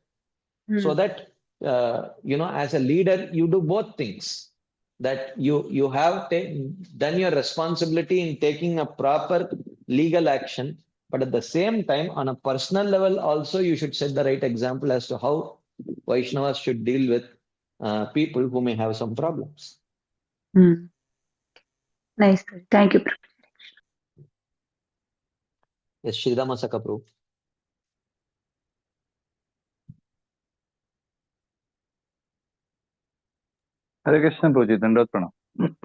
A: so that as a leader you do both things, that you have done your responsibility in taking a proper legal action, but at the same time on a personal level also you should set the right example as to how Vaishnavas should deal with people who may have some problems.
B: Nice. Thank you.
A: Yes, Shridhama Sakapru.
C: Hare Krishna, Prabhuji. Dandavat Pranam.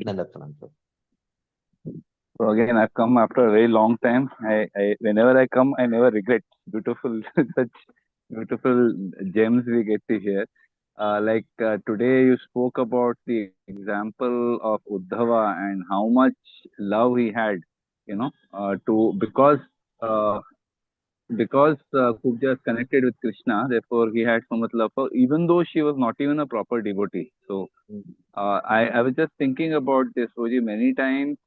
A: Dandavat Pranam.
C: So again, I've come after a very long time. Whenever I come, I never regret. Beautiful, such beautiful gems we get to hear. Today, you spoke about the example of Uddhava and how much love he had, because Kubja is connected with Krishna, therefore he had so much love for, even though she was not even a proper devotee. So I was just thinking about this, Roji, many times.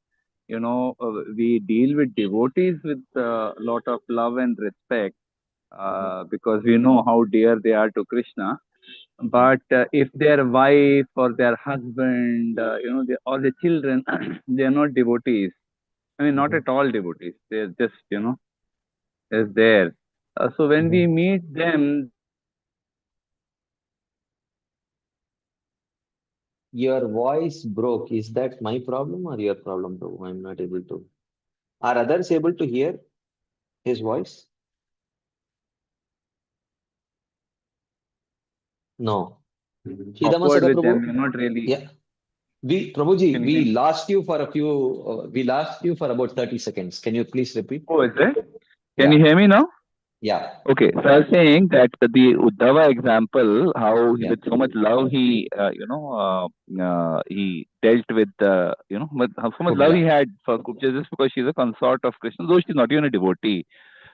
C: We deal with devotees with a lot of love and respect because we know how dear they are to Krishna. But if their wife or their husband, or the children, they are not devotees. I mean, not at all devotees. They're just, is there. So when we meet them,
A: Your voice broke. Is that my problem or your problem, Prabhu? I'm not able to. Are others able to hear his voice? No.
C: awkward with them, you're not really.
A: Yeah. Prabhuji, we lost you for about 30 seconds. Can you please repeat?
C: Oh, is it? Can you hear me now?
A: Yeah.
C: Okay, so I was saying that the Uddhava example, how with so much love he, he dealt with, how so much love he had for Kubja just because she's a consort of Krishna, though she's not even a devotee.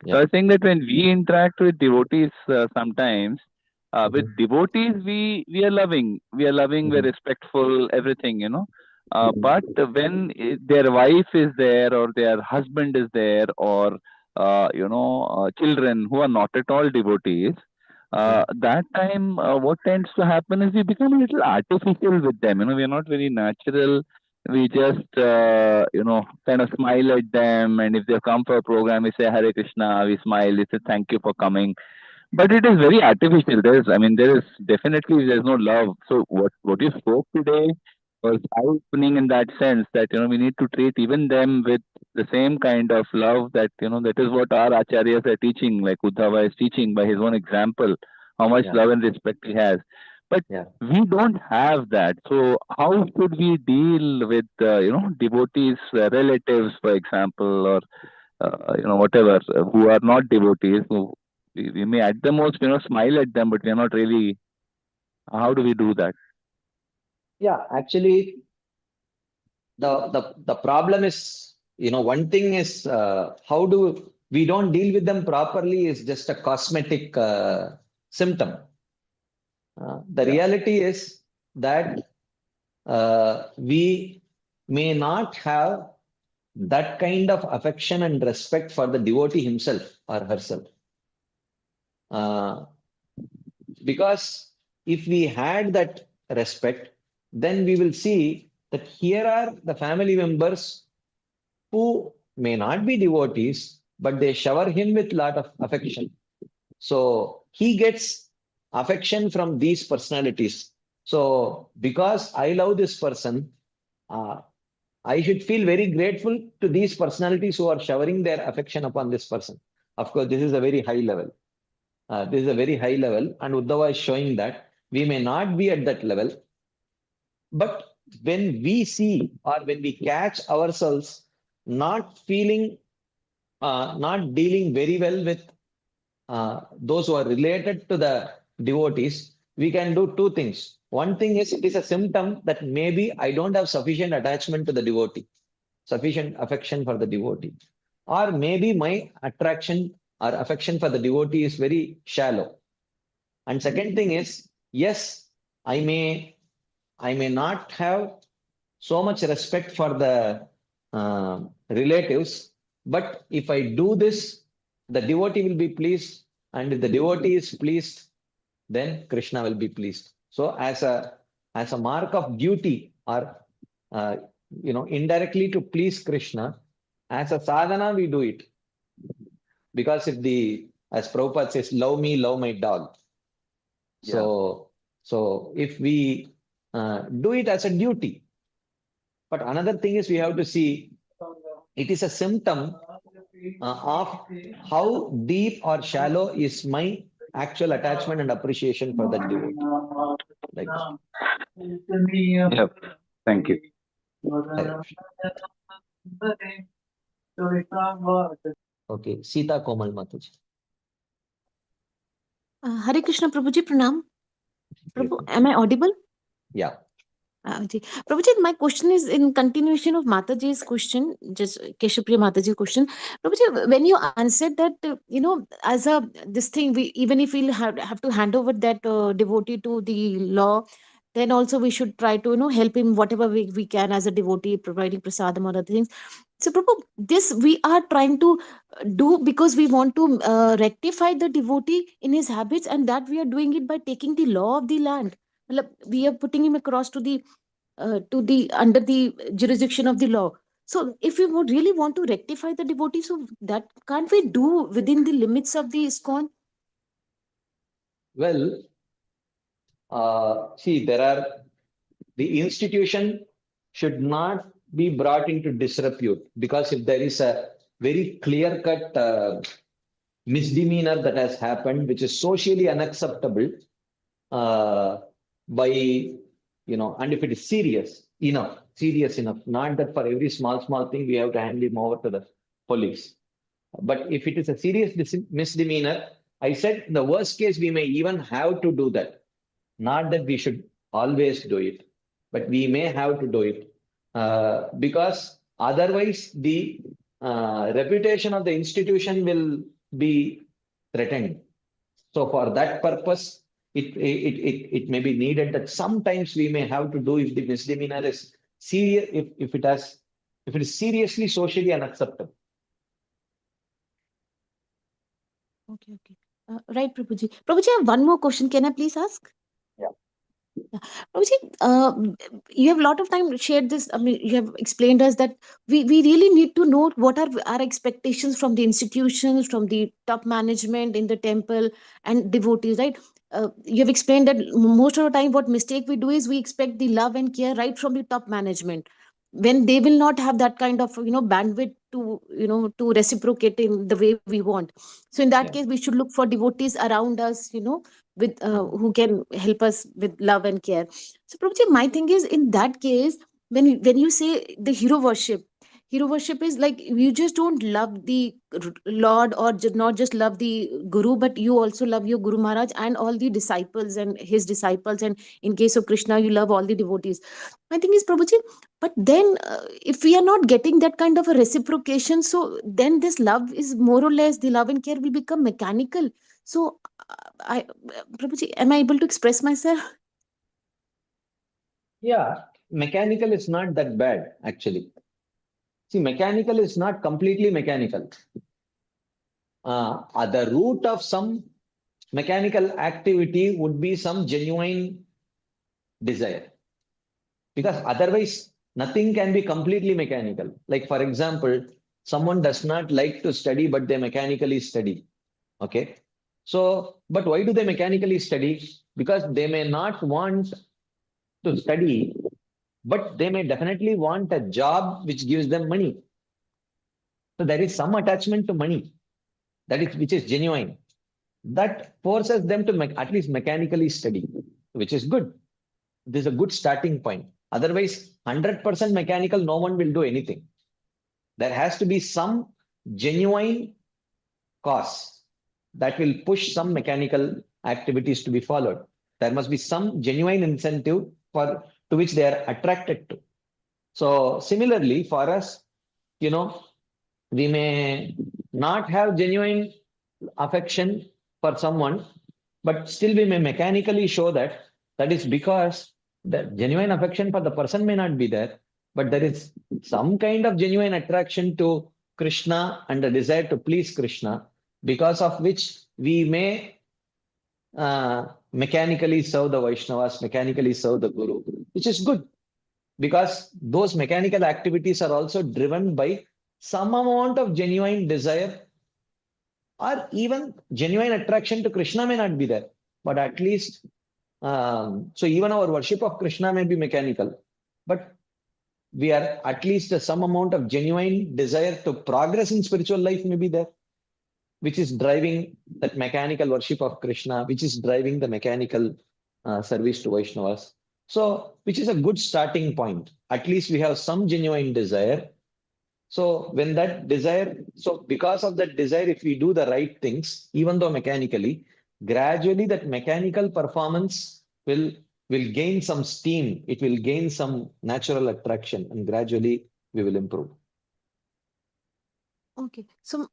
C: So I was saying that when we interact with devotees sometimes, with devotees we are loving, we're respectful, everything, but when their wife is there or their husband is there or children who are not at all devotees, that time what tends to happen is we become a little artificial with them. We are not very natural. We just, kind of smile at them. And if they come for a program, we say Hare Krishna, we smile, we say thank you for coming. But it is very artificial. There is definitely, there's no love. So what you spoke today was eye-opening in that sense that, we need to treat even them with the same kind of love that, that is what our acharyas are teaching, like Uddhava is teaching by his own example, how much love and respect he has. But we don't have that. So how should we deal with, devotees, relatives, for example, or, whatever, who are not devotees, who we may at the most, smile at them, but we are not really, how do we do that?
A: Yeah, actually, the problem is, one thing is, how do we don't deal with them properly is just a cosmetic symptom. The reality is that we may not have that kind of affection and respect for the devotee himself or herself. Because if we had that respect, then we will see that here are the family members who may not be devotees, but they shower him with a lot of affection. So he gets affection from these personalities. So because I love this person, I should feel very grateful to these personalities who are showering their affection upon this person. Of course, this is a very high level. This is a very high level, and Uddhava is showing that we may not be at that level. But when we see or when we catch ourselves not feeling, not dealing very well with those who are related to the devotees, we can do two things. One thing is, it is a symptom that maybe I don't have sufficient attachment to the devotee, sufficient affection for the devotee. Or maybe my attraction or affection for the devotee is very shallow. And second thing is, yes, I may not have so much respect for the relatives, but if I do this, the devotee will be pleased, and if the devotee is pleased, then Krishna will be pleased. So as a mark of duty, or indirectly to please Krishna, as a sadhana we do it. Because as Prabhupada says, love me, love my dog. So if we do it as a duty. But another thing is, we have to see, it is a symptom of how deep or shallow is my actual attachment and appreciation for that devotee. Like that.
C: Yep. Thank you.
A: Okay, Sita Komal Mataji.
D: Hare Krishna, Prabhuji, pranam. Prabhu, am I audible?
A: Yeah.
D: Prabhuji, my question is in continuation of Mataji's question, just Keshapriya Mataji's question. Prabhuji, when you answered that, as this thing, even if we'll have to hand over that devotee to the law, then also we should try to, help him whatever we can as a devotee, providing prasadam or other things. So, Prabhu, this we are trying to do because we want to rectify the devotee in his habits, and that we are doing it by taking the law of the land. We are putting him across to the under the jurisdiction of the law. So if we would really want to rectify the devotee, so that can't we do within the limits of the ISKCON?
A: Well, see, the institution should not be brought into disrepute, because if there is a very clear-cut misdemeanor that has happened, which is socially unacceptable, and if it is serious enough, not that for every small thing we have to hand him over to the police. But if it is a serious misdemeanor, I said in the worst case, we may even have to do that. Not that we should always do it, but we may have to do it. Because otherwise the reputation of the institution will be threatened. So for that purpose, it may be needed that sometimes we may have to do, if the misdemeanor is serious, if it is seriously socially unacceptable.
D: Okay. Right, Prabhuji. Prabhuji, I have one more question. Can I please ask?
A: Yeah.
D: Prabhuji, you have a lot of time shared this. I mean, you have explained us that we really need to know what are our expectations from the institutions, from the top management in the temple and devotees, right? You have explained that most of the time what mistake we do is we expect the love and care right from the top management, when they will not have that kind of bandwidth to to reciprocate in the way we want. So in that case, we should look for devotees around us, with who can help us with love and care. So Prabhuji, my thing is, in that case, when you say the hero worship, hero worship is like you just don't love the Lord, or not just love the Guru, but you also love your Guru Maharaj and all the disciples and his disciples. And in case of Krishna, you love all the devotees. My thing is, Prabhuji, but then if we are not getting that kind of a reciprocation, so then this love is more or less, the love and care will become mechanical. So, Prabhuji, am I able to express myself?
A: Yeah, mechanical is not that bad, actually. See, mechanical is not completely mechanical. At the root of some mechanical activity would be some genuine desire. Because otherwise, nothing can be completely mechanical. Like, for example, someone does not like to study, but they mechanically study. Okay. So, but why do they mechanically study? Because they may not want to study, but they may definitely want a job which gives them money. So there is some attachment to money that is which is genuine. That forces them to at least mechanically study, which is good. This is a good starting point. Otherwise, 100% mechanical, no one will do anything. There has to be some genuine cause that will push some mechanical activities to be followed. There must be some genuine incentive for to which they are attracted to. So similarly, for us, we may not have genuine affection for someone, but still we may mechanically show that. That is because the genuine affection for the person may not be there, but there is some kind of genuine attraction to Krishna and a desire to please Krishna, because of which we may mechanically serve the Vaishnavas, mechanically serve the Guru, which is good, because those mechanical activities are also driven by some amount of genuine desire, or even genuine attraction to Krishna may not be there, but at least, so even our worship of Krishna may be mechanical, but we are at least some amount of genuine desire to progress in spiritual life may be there, which is driving that mechanical worship of Krishna, which is driving the mechanical service to Vaishnavas. So, which is a good starting point. At least we have some genuine desire. So when that desire, so because of that desire, if we do the right things, even though mechanically, gradually that mechanical performance will gain some steam. It will gain some natural attraction, and gradually we will improve.
D: Okay. So,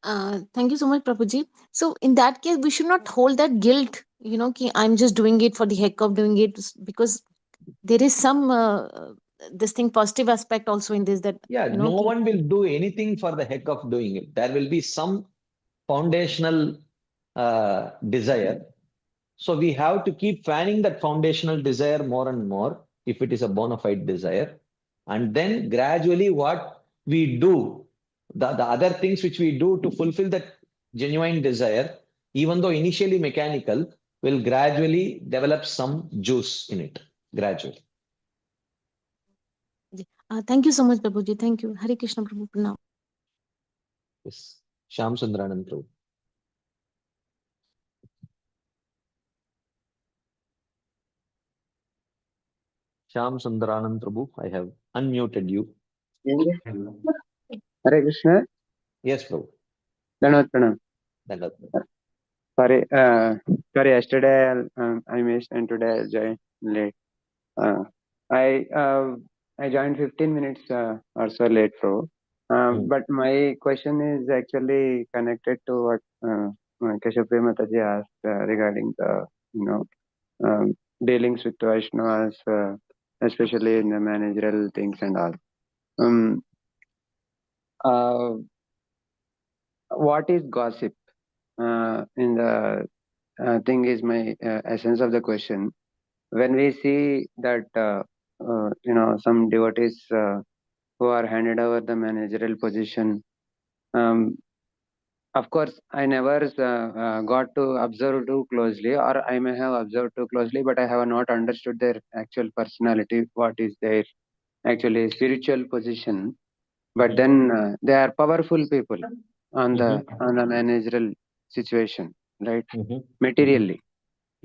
D: thank you so much, Prabhuji. So, in that case, we should not hold that guilt, ki I'm just doing it for the heck of doing it, because there is some this thing positive aspect also in this, that
A: Yeah, no one will do anything for the heck of doing it. There will be some foundational desire. So we have to keep fanning that foundational desire more and more if it is a bona fide desire. And then gradually what we do, the other things which we do to fulfill that genuine desire, even though initially mechanical, will gradually develop some juice in it, gradually.
D: Thank you so much, Prabhuji. Thank you. Hare Krishna, Prabhu. Pranam.
A: Yes. Shyam Sundaranand Prabhu. Shyam Sundaranand Prabhu, I have unmuted you.
E: Hare Krishna.
A: Yes, Prabhu.
E: Dandavat Pranam.
A: Dandavat.
E: Sorry, yesterday I missed and today I joined late. I joined 15 minutes or so late, Prabhu. But my question is actually connected to what Keshav Mataji asked regarding the dealings with Vaishnavas, especially in the managerial things and all. What is gossip? In the thing is my essence of the question. When we see that some devotees who are handed over the managerial position, of course I never got to observe too closely, or I may have observed too closely, but I have not understood their actual personality, what is their actually spiritual position. But then they are powerful people on the managerial situation, right? Materially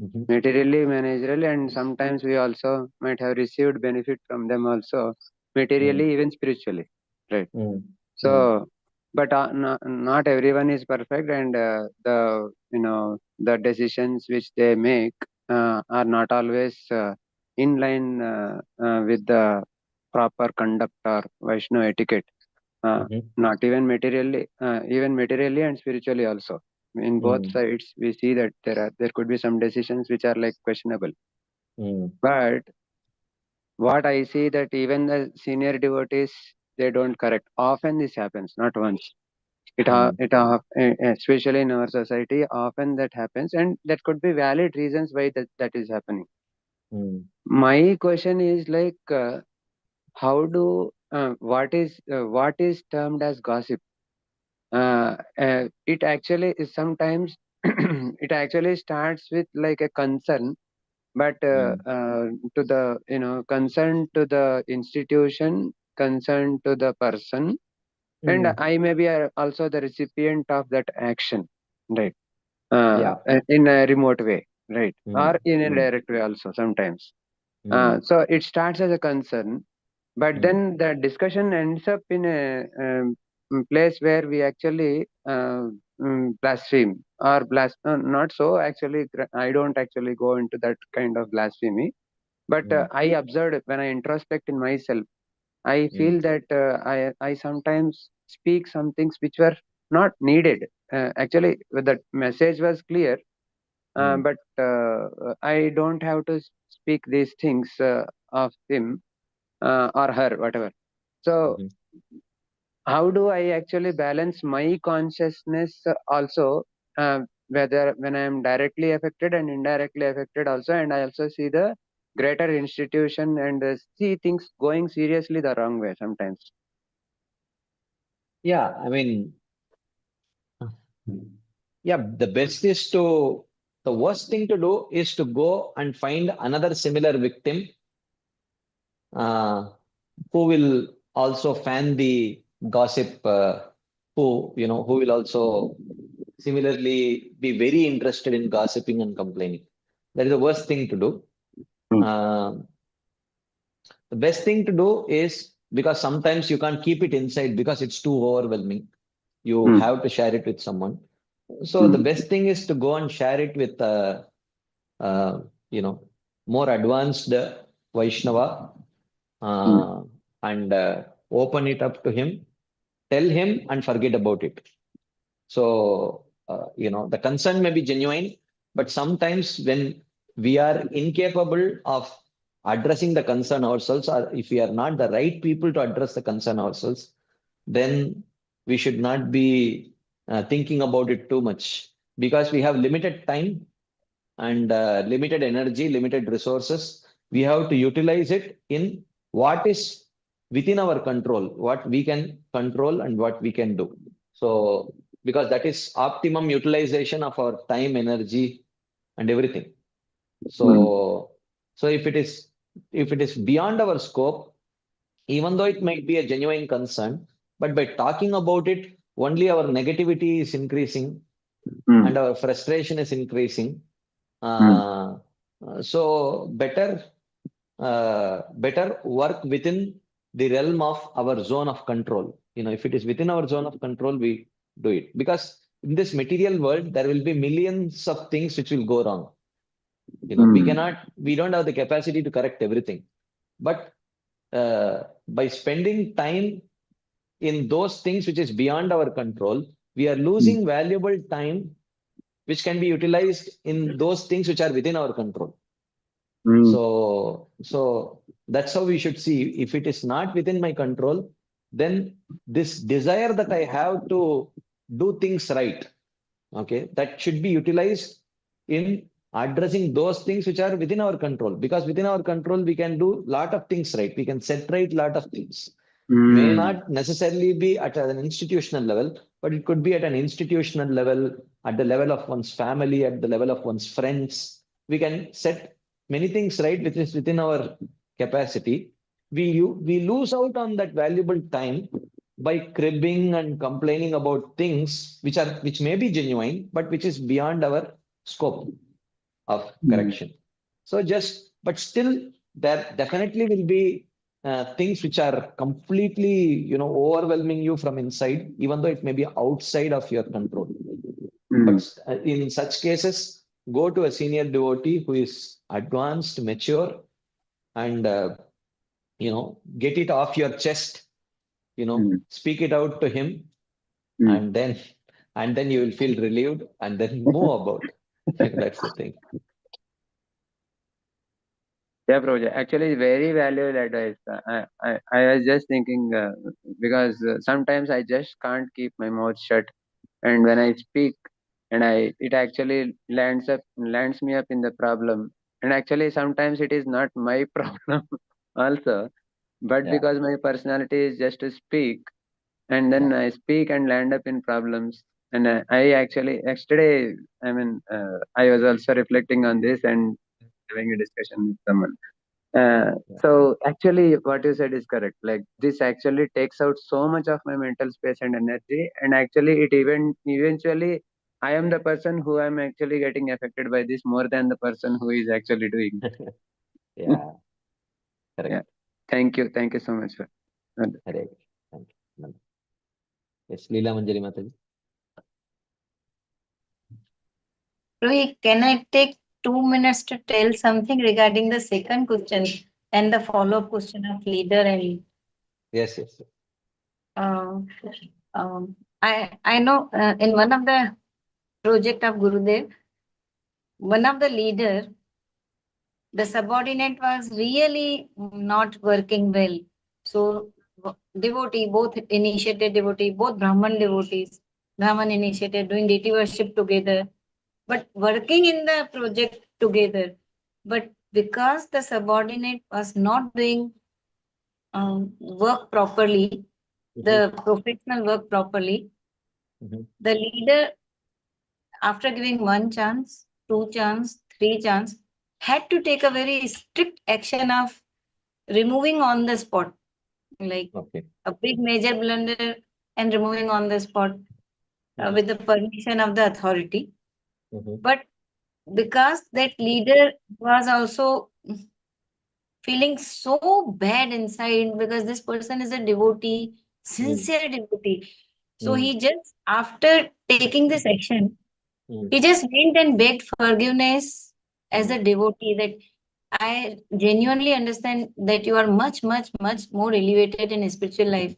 E: managerially, and sometimes we also might have received benefit from them also materially, even spiritually, right? So, but not everyone is perfect, and the decisions which they make are not always in line with the proper conduct or Vaishnava etiquette. Not even materially, even materially and spiritually also. In both sides, we see that there could be some decisions which are like questionable. But what I see that even the senior devotees, they don't correct. Often this happens, not once. Especially in our society, often that happens, and that could be valid reasons why that is happening. My question is like, what is termed as gossip? It actually is sometimes it actually starts with like a concern, but to the concern to the institution, concern to the person, and I may be also the recipient of that action, right? In a remote way, right? Or in a direct way also sometimes. So it starts as a concern, but then the discussion ends up in a place where we actually blaspheme or not so actually. I don't actually go into that kind of blasphemy, but I observed when I introspect in myself, I feel that I sometimes speak some things which were not needed. Actually, the message was clear, but I don't have to speak these things of him or her, whatever. So, how do I actually balance my consciousness also, whether when I am directly affected and indirectly affected also, and I also see the greater institution and see things going seriously the wrong way sometimes.
A: Yeah, I mean, the worst thing to do is to go and find another similar victim who will also fan the gossip, who will also similarly be very interested in gossiping and complaining. That is the worst thing to do. The best thing to do is, because sometimes you can't keep it inside because it's too overwhelming. You have to share it with someone. So the best thing is to go and share it with uh, more advanced Vaishnava, and open it up to him, tell him and forget about it. So, the concern may be genuine, but sometimes when we are incapable of addressing the concern ourselves, or if we are not the right people to address the concern ourselves, then we should not be thinking about it too much, because we have limited time and limited energy, limited resources. We have to utilize it in what is within our control, what we can control and what we can do. So, because that is optimum utilization of our time, energy, and everything. So, if it is beyond our scope, even though it might be a genuine concern, but by talking about it, only our negativity is increasing and our frustration is increasing. So better work within the realm of our zone of control. If it is within our zone of control, we do it. Because in this material world, there will be millions of things which will go wrong. We don't have the capacity to correct everything. But by spending time in those things which is beyond our control, we are losing valuable time which can be utilized in those things which are within our control. So that's how we should see. If it is not within my control, then this desire that I have to do things right, okay, that should be utilized in addressing those things which are within our control. Because within our control, we can do a lot of things right. We can set right a lot of things. May not necessarily be at an institutional level, but it could be at an institutional level, at the level of one's family, at the level of one's friends. We can set many things right, which is within our capacity. We lose out on that valuable time by cribbing and complaining about things which may be genuine, but which is beyond our scope of correction. So but still, there definitely will be things which are completely, overwhelming you from inside, even though it may be outside of your control. But in such cases, go to a senior devotee who is advanced, mature, and get it off your chest. Speak it out to him, and then you will feel relieved, and then move about. That's the thing.
E: Yeah, Prabhuji. Actually, very valuable advice. I was just thinking because sometimes I just can't keep my mouth shut, and when I speak, and it actually lands me up in the problem. And actually, sometimes it is not my problem also, but
A: Yeah.
E: because my personality is just to speak, and then I speak and land up in problems. And I actually yesterday, I was also reflecting on this and having a discussion with someone. So actually, what you said is correct. Like this actually takes out so much of my mental space and energy, and actually, it even eventually, I am the person who am actually getting affected by this more than the person who is actually doing.
A: Yeah. Correct.
E: Yeah. Thank you so much, sir.
A: Hare. Thank you. Yes, Leela Manjari Mataji.
F: Rohit, can I take 2 minutes to tell something regarding the second question and the follow-up question of leader and
A: Yes, yes.
F: uh, I know in one of the project of Gurudev, one of the leader, the subordinate was really not working well. So devotee, both initiated devotee, both Brahman devotees, Brahman initiated doing deity worship together, but working in the project together. But because the subordinate was not doing work properly, the professional work properly, the leader, after giving one chance, two chance, three chance, had to take a very strict action of removing on the spot, like a big major blunder and removing on the spot with the permission of the authority. But because that leader was also feeling so bad inside because this person is a devotee, sincere devotee. So he just, after taking this action, he just went and begged forgiveness as a devotee that I genuinely understand that you are much, much, much more elevated in spiritual life.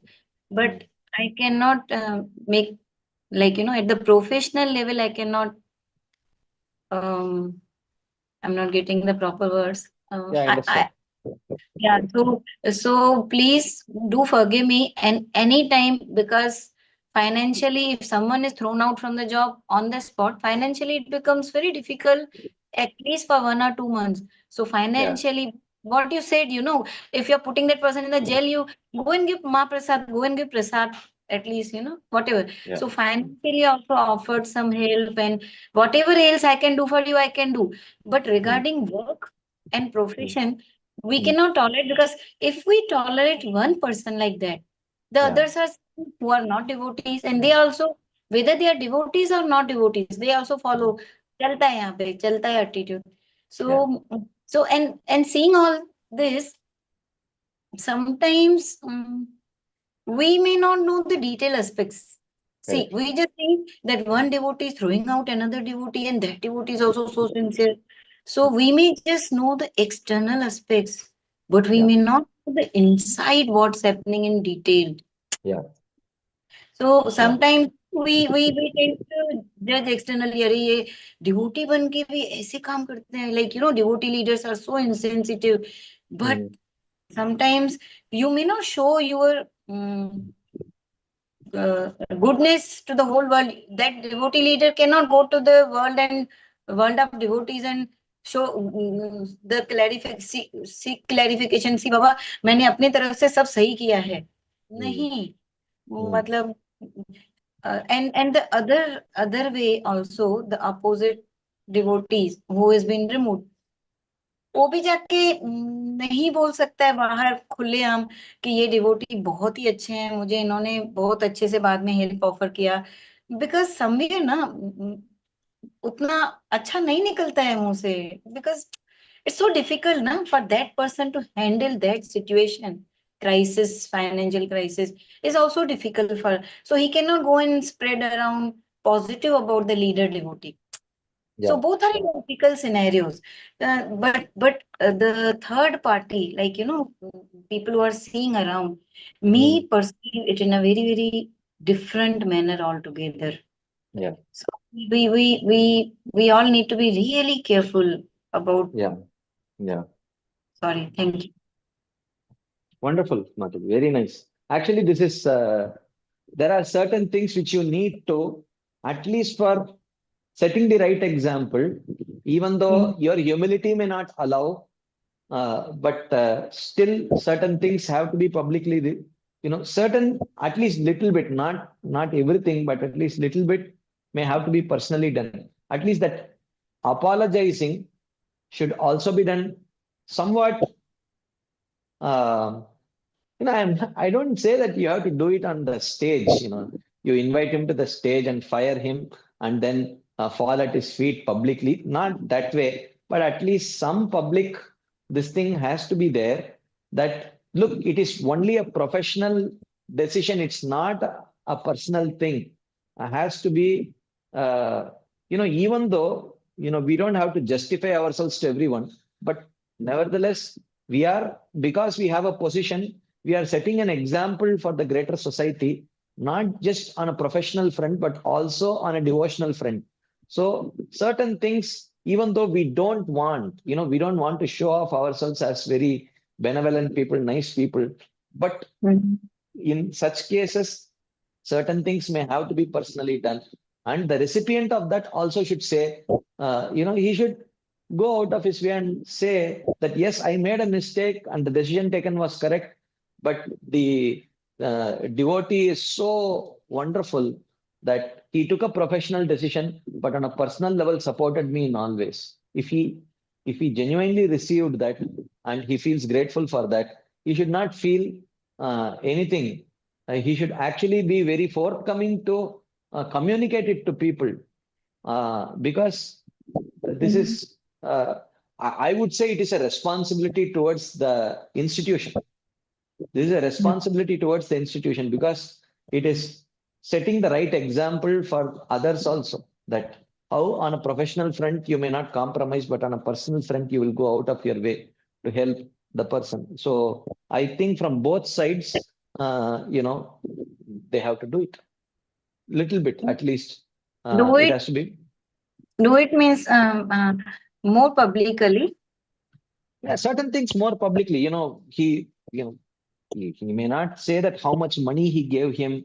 F: But I cannot make, like, at the professional level, I cannot, um, I'm not getting the proper words.
A: Yeah, I understand.
F: Yeah, so please do forgive me and anytime, because financially, if someone is thrown out from the job on the spot, financially it becomes very difficult, at least for 1 or 2 months. So financially, what you said, if you're putting that person in the jail, you go and give Mahaprasad, go and give Prasad, at least, whatever. So financially also offered some help, and whatever else I can do for you, I can do. But regarding work and profession, we cannot tolerate, because if we tolerate one person like that, the others are who are not devotees, and they also, whether they are devotees or not devotees, they also follow chalta hai yahan pe, chalta hai attitude. So and seeing all this, sometimes we may not know the detail aspects. See, we just think that one devotee is throwing out another devotee, and that devotee is also so sincere. So we may just know the external aspects, but we may not know the inside what's happening in detail.
A: Yeah.
F: So sometimes we tend to judge externally. अरे ये devotee बन के भी ऐसे काम करते हैं, like devotee leaders are so insensitive. But sometimes you may not show your goodness to the whole world. That devotee leader cannot go to the world and world of devotees and show the seek clarification. See बाबा, मैंने अपने तरफ से सब सही किया है. नहीं, मतलब and the other way also, the opposite devotees who has been removed, वो भी जाके नहीं बोल सकता है बाहर खुलेआम कि ये डिवोटी बहुत ही अच्छे हैं, मुझे इन्होंने बहुत अच्छे से बाद में हेल्प ऑफर किया, बिकॉज समवेयर ना उतना अच्छा नहीं निकलता है मुंह से, बिकॉज इट्स सो डिफिकल्ट ना for that person to handle that situation. crisis, financial crisis is also difficult for. So he cannot go and spread around positive about the leader devotee. So
A: Yeah.
F: both are in difficult scenarios. But the third party, like people who are seeing around, me perceive it in a very very different manner altogether.
A: Yeah.
F: So we all need to be really careful about.
A: Yeah. Yeah.
F: Sorry, thank you.
A: Wonderful, Mataji. Very nice. Actually, this is there are certain things which you need to, at least for setting the right example, even though your humility may not allow, but still certain things have to be publicly, certain, at least little bit, not everything, but at least little bit may have to be personally done. At least that apologizing should also be done somewhat. Uh, I don't say that you have to do it on the stage. You invite him to the stage and fire him and then fall at his feet publicly. Not that way, but at least some public, this thing has to be there that, look, it is only a professional decision. It's not a personal thing. It has to be, even though, we don't have to justify ourselves to everyone, but nevertheless, because we have a position, we are setting an example for the greater society, not just on a professional front, but also on a devotional front. So certain things, even though we don't want, we don't want to show off ourselves as very benevolent people, nice people, but in such cases, certain things may have to be personally done. And the recipient of that also should say, he should go out of his way and say that, yes, I made a mistake and the decision taken was correct, but the devotee is so wonderful that he took a professional decision, but on a personal level supported me in all ways. If he genuinely received that and he feels grateful for that, he should not feel anything. He should actually be very forthcoming to communicate it to people, because this is, I would say, it is a responsibility towards the institution. This is a responsibility towards the institution because it is setting the right example for others also. That how on a professional front you may not compromise, but on a personal front you will go out of your way to help the person. So I think from both sides, they have to do it little bit at least.
F: Do
A: It
F: it.
A: has to be.
F: Do it means more publicly.
A: Yeah, certain things more publicly. He may not say that how much money he gave him,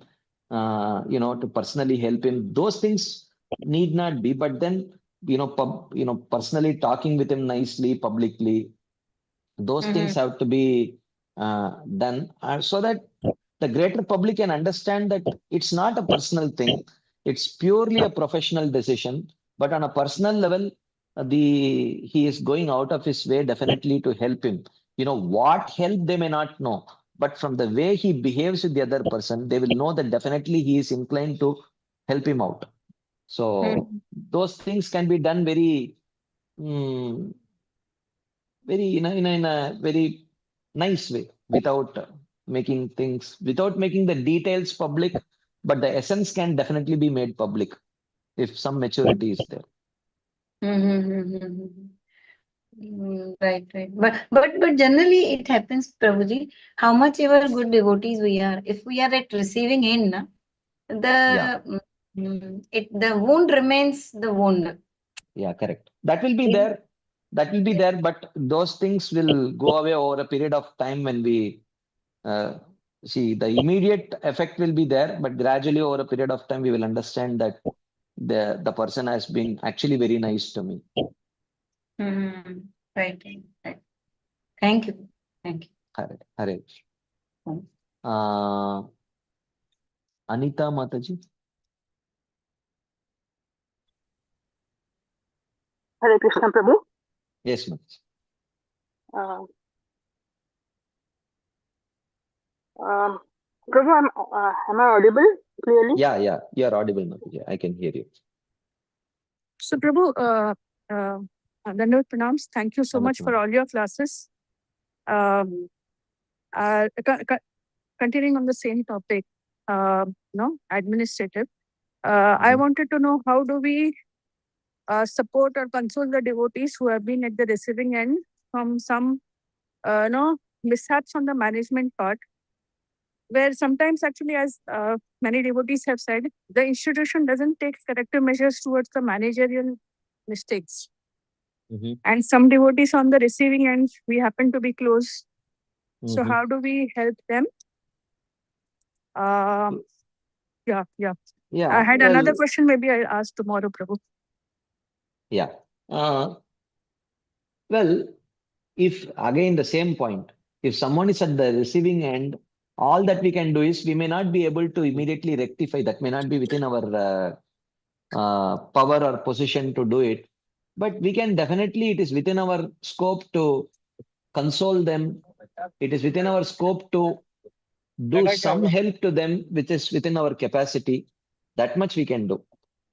A: to personally help him. Those things need not be, but then, personally talking with him nicely, publicly, those things have to be done, so that the greater public can understand that it's not a personal thing. It's purely a professional decision. But on a personal level, he is going out of his way definitely to help him. What help they may not know, but from the way he behaves with the other person, they will know that definitely he is inclined to help him out. So those things can be done very, mm, very in a very nice way, without making the details public, but the essence can definitely be made public if some maturity is there.
F: Right. But generally it happens, Prabhuji, how much ever good devotees we are, if we are at receiving end,
A: Yeah.
F: the wound remains the wound.
A: Yeah, correct. That will be there. But those things will go away over a period of time when we see the immediate effect will be there, but gradually over a period of time we will understand that the person has been actually very nice to me.
F: Right. Thank you.
A: Hare. Anita Mataji.
G: Hare Krishna, Prabhu.
A: Yes, Mataji.
G: Prabhu, am I audible clearly?
A: Yeah, you are audible, Mataji. I can hear you.
G: So, Prabhu, Dandavad Pranams. Thank you so much for all your classes. continuing on the same topic, administrative. I wanted to know, how do we support or console the devotees who have been at the receiving end from some mishaps on the management part, where sometimes actually, as many devotees have said, the institution doesn't take corrective measures towards the managerial mistakes. And some devotees on the receiving end, we happen to be close. So how do we help them? Yeah. I had another question, maybe I'll ask tomorrow, Prabhu.
A: Yeah. Well, if again the same point, if someone is at the receiving end, all that we can do is we may not be able to immediately rectify. That may not be within our power or position to do it. But we can definitely, it is within our scope to console them. It is within our scope to do some help to them, which is within our capacity. That much we can do.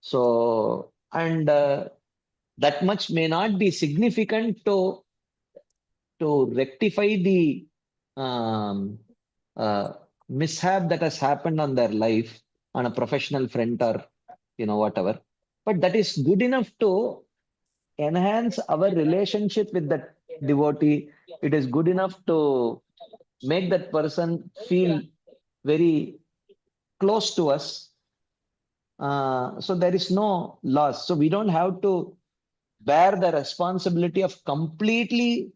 A: So, and that much may not be significant to rectify the mishap that has happened on their life on a professional front or whatever. But that is good enough to enhance our relationship with that devotee. It is good enough to make that person feel very close to us. So there is no loss. So we don't have to bear the responsibility of completely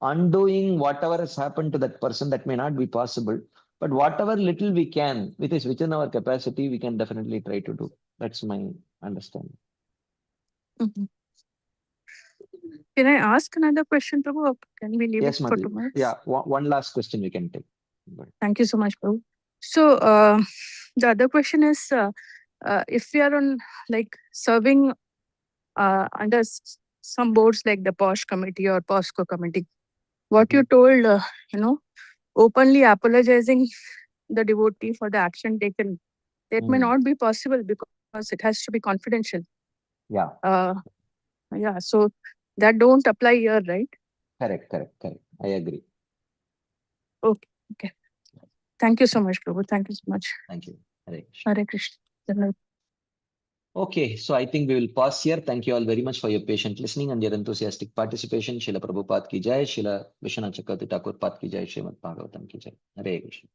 A: undoing whatever has happened to that person. That may not be possible. But whatever little we can, which is within our capacity, we can definitely try to do. That's my understanding.
G: Can I ask another question, Prabhu? Or can we leave
A: Yes,
G: it for
A: Madhu.
G: tomorrow?
A: Yeah, one last question we can take.
G: Thank you so much, Prabhu. So the other question is, if we are on serving under some boards like the POSH committee or POSCO committee, what you told, openly apologizing the devotee for the action taken, it may not be possible because it has to be confidential.
A: Yeah.
G: Yeah. So that don't apply here, right?
A: Correct. I agree.
G: Okay. Thank you so much, Prabhu. Thank you so much.
A: Thank you. Hare Krishna.
G: Hare Krishna.
A: Okay, so I think we will pause here. Thank you all very much for your patient listening and your enthusiastic participation. Srila Prabhupada ki jai, Srila Vishwanath Chakravarti Thakur Pad ki jai, Srimad Bhagavatam ki jai. Hare Krishna.